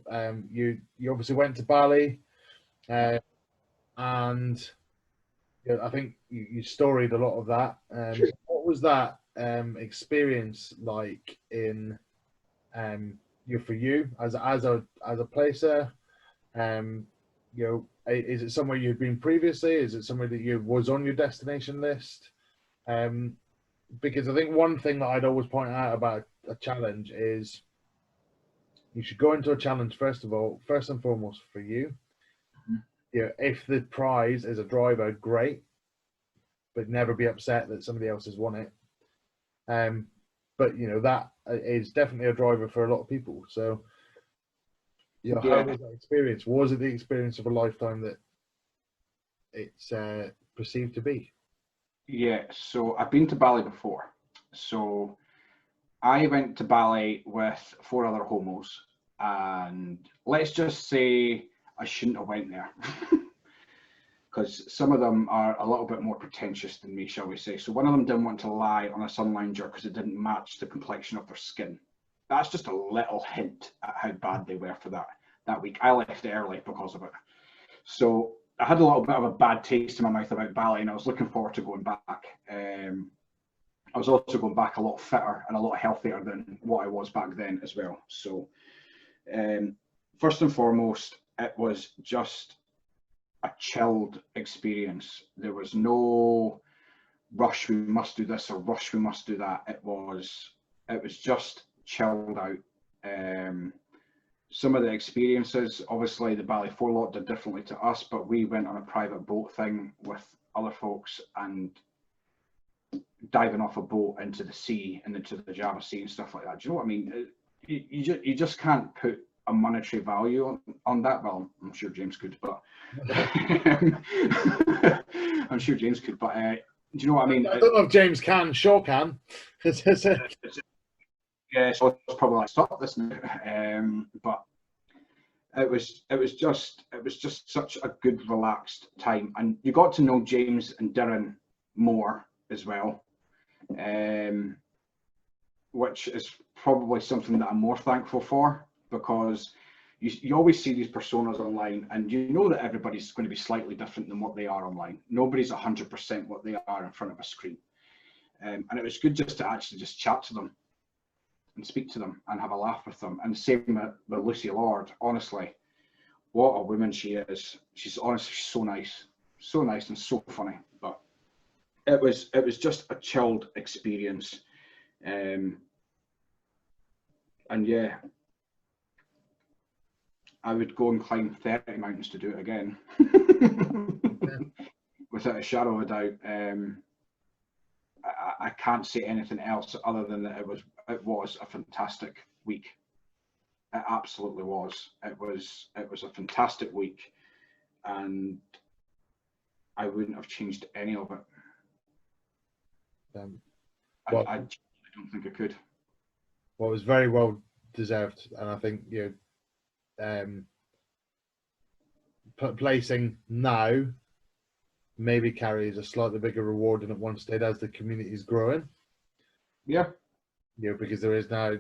you obviously went to Bali, and I think you storied a lot of that. Sure. What was that experience like in for you as a placer? Is it somewhere you've been previously? Is it somewhere that was on your destination list? Because I think one thing that I'd always point out about a challenge is you should go into a challenge first and foremost for you. If the prize is a driver, great, but never be upset that somebody else has won it. But that is definitely a driver for a lot of people. So, how was that experience? Was it the experience of a lifetime that it's perceived to be? Yeah, so I've been to Bali before. So I went to Bali with 4 other homos, and let's just say I shouldn't have went there. Because some of them are a little bit more pretentious than me, shall we say. So one of them didn't want to lie on a sun lounger because it didn't match the complexion of their skin. That's just a little hint at how bad they were for that week. I left early because of it. So I had a little bit of a bad taste in my mouth about Bali, and I was looking forward to going back. I was also going back a lot fitter and a lot healthier than what I was back then as well. So first and foremost, it was just a chilled experience. There was no rush, we must do this, or rush, we must do that. It was just chilled out. Some of the experiences, obviously the Bali 4 lot did differently to us, but we went on a private boat thing with other folks and diving off a boat into the sea and into the Java Sea and stuff like that. Do you know what I mean? You just can't put a monetary value on that. Well, I'm sure James could, but I'm sure James could, but do you know what I mean? I don't know if James can. Sure can. Yeah, so it's probably like stop this now. But it was just such a good relaxed time, and you got to know James and Darren more as well, which is probably something that I'm more thankful for, because you always see these personas online, and you know that everybody's going to be slightly different than what they are online. Nobody's 100% what they are in front of a screen. And it was good just to actually just chat to them and speak to them and have a laugh with them. And same with Lucy Lord. Honestly, what a woman she is. She's honestly so nice and so funny. But it was just a chilled experience. And yeah, I would go and climb 30 mountains to do it again. Without a shadow of a doubt. I can't say anything else other than that it was a fantastic week. It absolutely was. It was a fantastic week, and I wouldn't have changed any of it. Well, I don't think I could. Well, it was very well deserved, and I think placing now maybe carries a slightly bigger reward than it once did as the community is growing. Yeah. Because there is now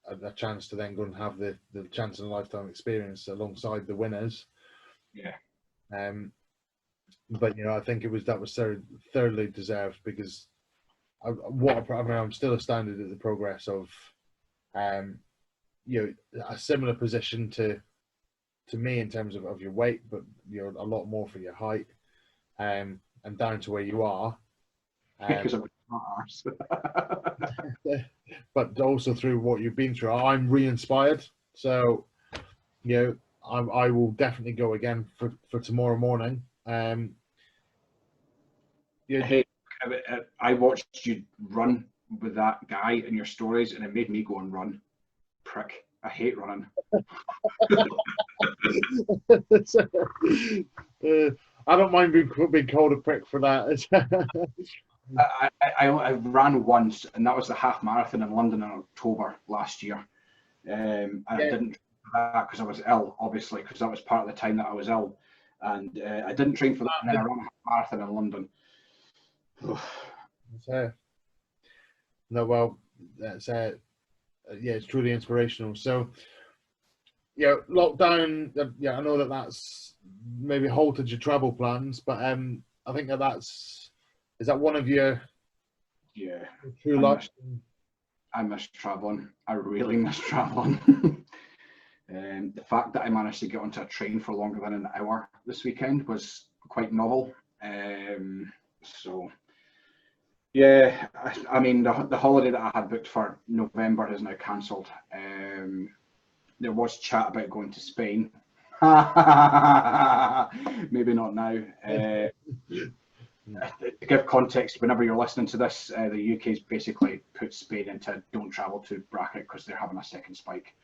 a chance to then go and have the chance of a lifetime experience alongside the winners. Yeah. But I think that was thoroughly deserved, because I'm still astounded at the progress of a similar position to me in terms of your weight, but a lot more for your height, and down to where you are. Because I'm a smart arse. But also through what you've been through, I'm re-inspired. So, I will definitely go again for tomorrow morning. Hey, I watched you run with that guy in your stories, and it made me go and run. Prick. I hate running. I don't mind being called a prick for that. I ran once, and that was the half marathon in London in October last year. And I didn't train for that because I was ill, obviously, because that was part of the time that I was ill. And I didn't train for that, and then I ran a half marathon in London. No, well, that's it's truly inspirational. So, lockdown. I know that's maybe halted your travel plans, but I think is that one of your true life? I miss traveling. I really miss traveling. The fact that I managed to get onto a train for longer than an hour this weekend was quite novel. So, yeah, I mean, the holiday that I had booked for November is now cancelled. There was chat about going to Spain. Maybe not now. To give context, whenever you're listening to this, the UK's basically put Spain into don't travel to bracket because they're having a second spike.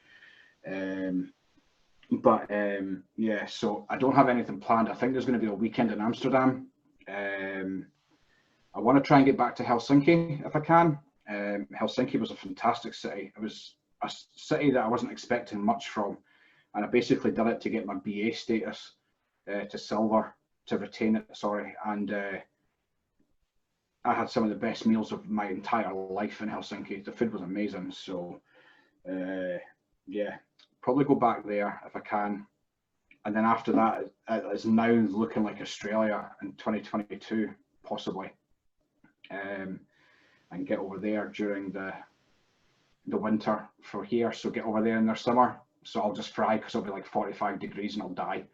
Yeah, so I don't have anything planned. I think there's going to be a weekend in Amsterdam. I want to try and get back to Helsinki if I can. Helsinki was a fantastic city. It was a city that I wasn't expecting much from, and I basically did it to get my BA status to silver, to retain it, sorry, and I had some of the best meals of my entire life in Helsinki. The food was amazing, so yeah, probably go back there if I can. And then after that, it is now looking like Australia in 2022, possibly, and get over there during the winter for here. So get over there in their summer. So I'll just fry because it'll be like 45 degrees and I'll die.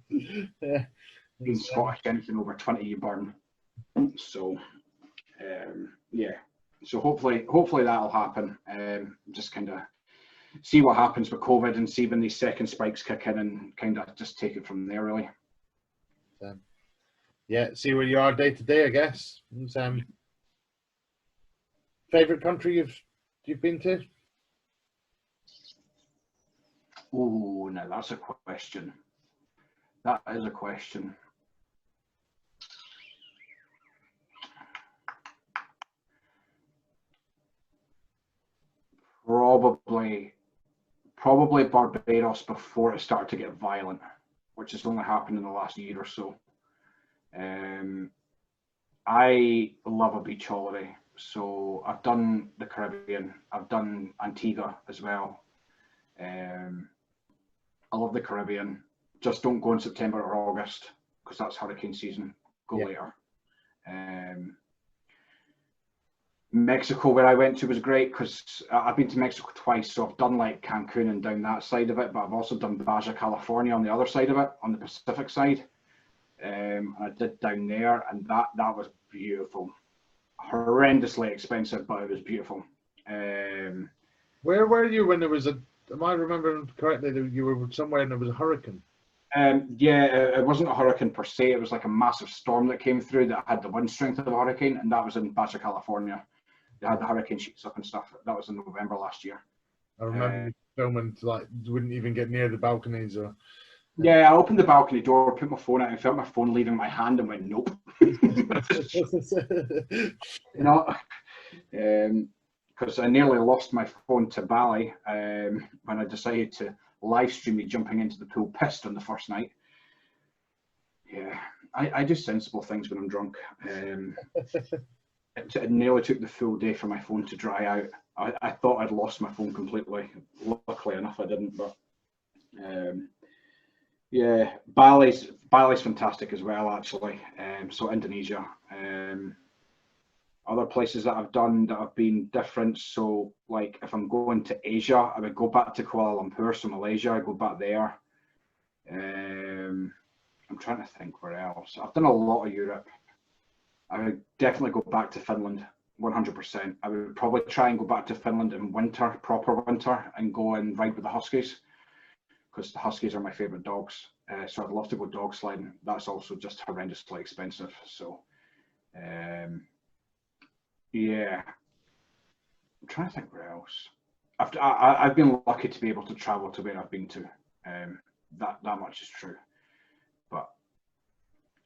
Being Scottish, anything over 20 you burn. So yeah. So hopefully that'll happen. Just kind of see what happens with COVID and see when these second spikes kick in and kind of just take it from there, really. Yeah, see where you are day to day, I guess. Favorite country you've been to? Oh, now that's a question. That is a question. Probably Barbados before it started to get violent, which has only happened in the last year or so. I love a beach holiday, so I've done the Caribbean, I've done Antigua as well. I love the Caribbean. Just don't go in September or August because that's hurricane season. Go later. Mexico, where I went to, was great because I've been to Mexico twice, so I've done like Cancun and down that side of it, but I've also done Baja California on the other side of it, on the Pacific side. And I did down there, and that was beautiful. Horrendously expensive, but it was beautiful. Where were you when there was a? Am I remembering correctly that you were somewhere and there was a hurricane? Yeah, it wasn't a hurricane per se. It was like a massive storm that came through that had the wind strength of a hurricane, and that was in Baja California. They had the hurricane sheets up and stuff. That was in November last year. I remember filming, like, wouldn't even get near the balconies or. Yeah, I opened the balcony door, put my phone out, and felt my phone leaving my hand, and went nope. You know, because I nearly lost my phone to Bali when I decided to live stream me jumping into the pool pissed on the first night. Yeah, I do sensible things when I'm drunk. It nearly took the full day for my phone to dry out. I thought I'd lost my phone completely. Luckily enough, I didn't. But yeah, Bali's fantastic as well, actually. So Indonesia. Other places that I've done that have been different. So like if I'm going to Asia, I would go back to Kuala Lumpur. So Malaysia, I go back there. I'm trying to think where else. I've done a lot of Europe. I would definitely go back to Finland, 100%. I would probably try and go back to Finland in winter, proper winter, and go and ride with the Huskies, because the Huskies are my favourite dogs. So I'd love to go dog sliding. That's also just horrendously expensive. So yeah, I'm trying to think where else. I've been lucky to be able to travel to where I've been to. That much is true. But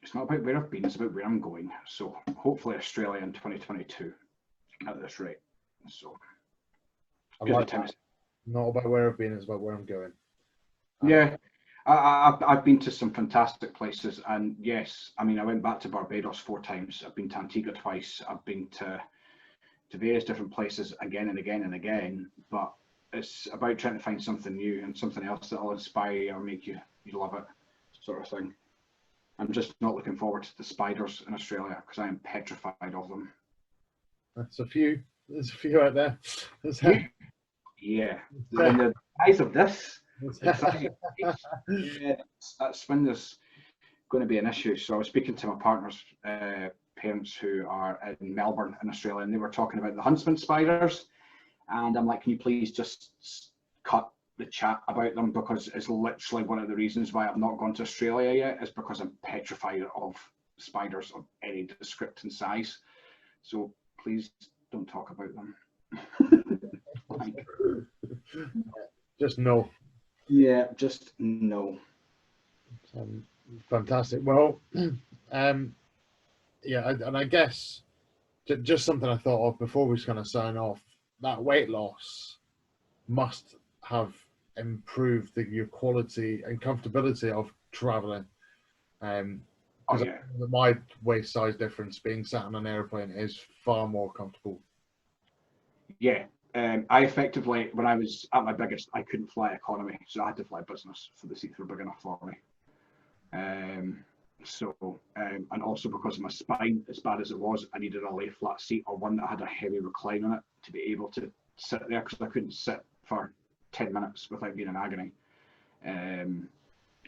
it's not about where I've been, it's about where I'm going. So hopefully Australia in 2022 at this rate. So I like that. Not about where I've been, it's about where I'm going. Yeah, I've been to some fantastic places, and yes, I mean, I went back to Barbados 4 times. I've been to Antigua twice. I've been to various different places again and again and again. But it's about trying to find something new and something else that will inspire you or make you love it, sort of thing. I'm just not looking forward to the spiders in Australia because I am petrified of them. There's a few out there. Yeah, and the size of this. Yeah, that's when there's going to be an issue. So I was speaking to my partner's parents who are in Melbourne in Australia, and they were talking about the huntsman spiders, and I'm like, can you please just cut the chat about them, because it's literally one of the reasons why I've not gone to Australia yet, is because I'm petrified of spiders of any description and size. So please don't talk about them. Just no. Yeah, just no. Fantastic. Well, yeah, and I guess just something I thought of before we kind of sign off, that weight loss must have improved your quality and comfortability of traveling. Because my waist size difference, being sat on an airplane, is far more comfortable. Yeah. I effectively, when I was at my biggest, I couldn't fly economy, so I had to fly business, so the seats were big enough for me. And also because of my spine, as bad as it was, I needed a lay flat seat or one that had a heavy recline on it to be able to sit there, because I couldn't sit for 10 minutes without being in agony.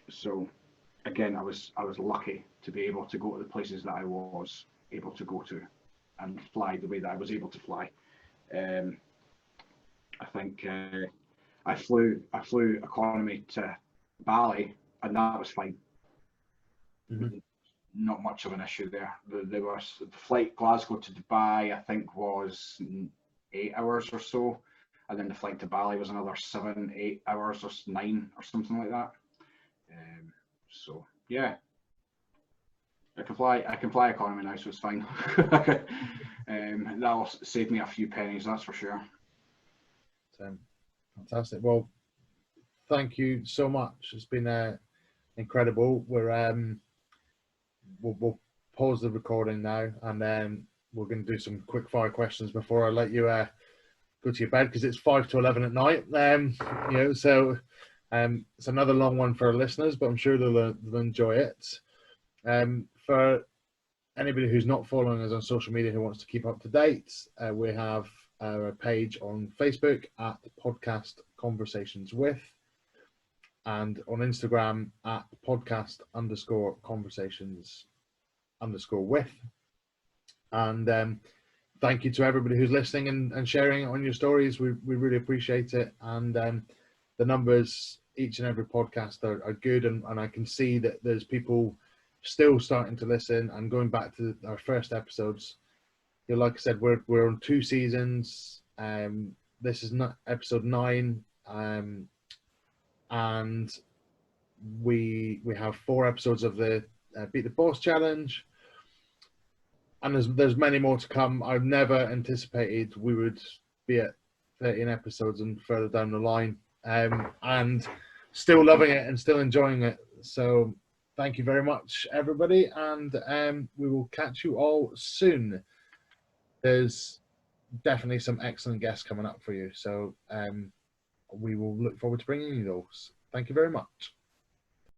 So again, I was lucky to be able to go to the places that I was able to go to and fly the way that I was able to fly. I think I flew economy to Bali, and that was fine. Mm-hmm. Not much of an issue there. There was the flight Glasgow to Dubai, I think, was 8 hours or so, and then the flight to Bali was another 7-8 hours or 9 or something like that. So yeah, I can fly economy now, so it's fine. That'll save me a few pennies, that's for sure. Fantastic. Well, thank you so much. It's been incredible. We'll pause the recording now, and then we're going to do some quick fire questions before I let you go to your bed, because it's 5 to 11 at night. So it's another long one for our listeners, but I'm sure they'll enjoy it. For anybody who's not following us on social media who wants to keep up to date, we have a page on Facebook at Podcast Conversations With, and on Instagram at podcast_conversations_with. And thank you to everybody who's listening and sharing it on your stories. We really appreciate it. And the numbers each and every podcast are good, and I can see that there's people still starting to listen and going back to our first episodes. You know, like I said, we're on 2 seasons. This is not episode 9, and we have 4 episodes of the Beat the Boss challenge, and there's many more to come. I've never anticipated we would be at 13 episodes and further down the line, and still loving it and still enjoying it. So thank you very much, everybody, and we will catch you all soon. There's definitely some excellent guests coming up for you, so we will look forward to bringing you those. Thank you very much.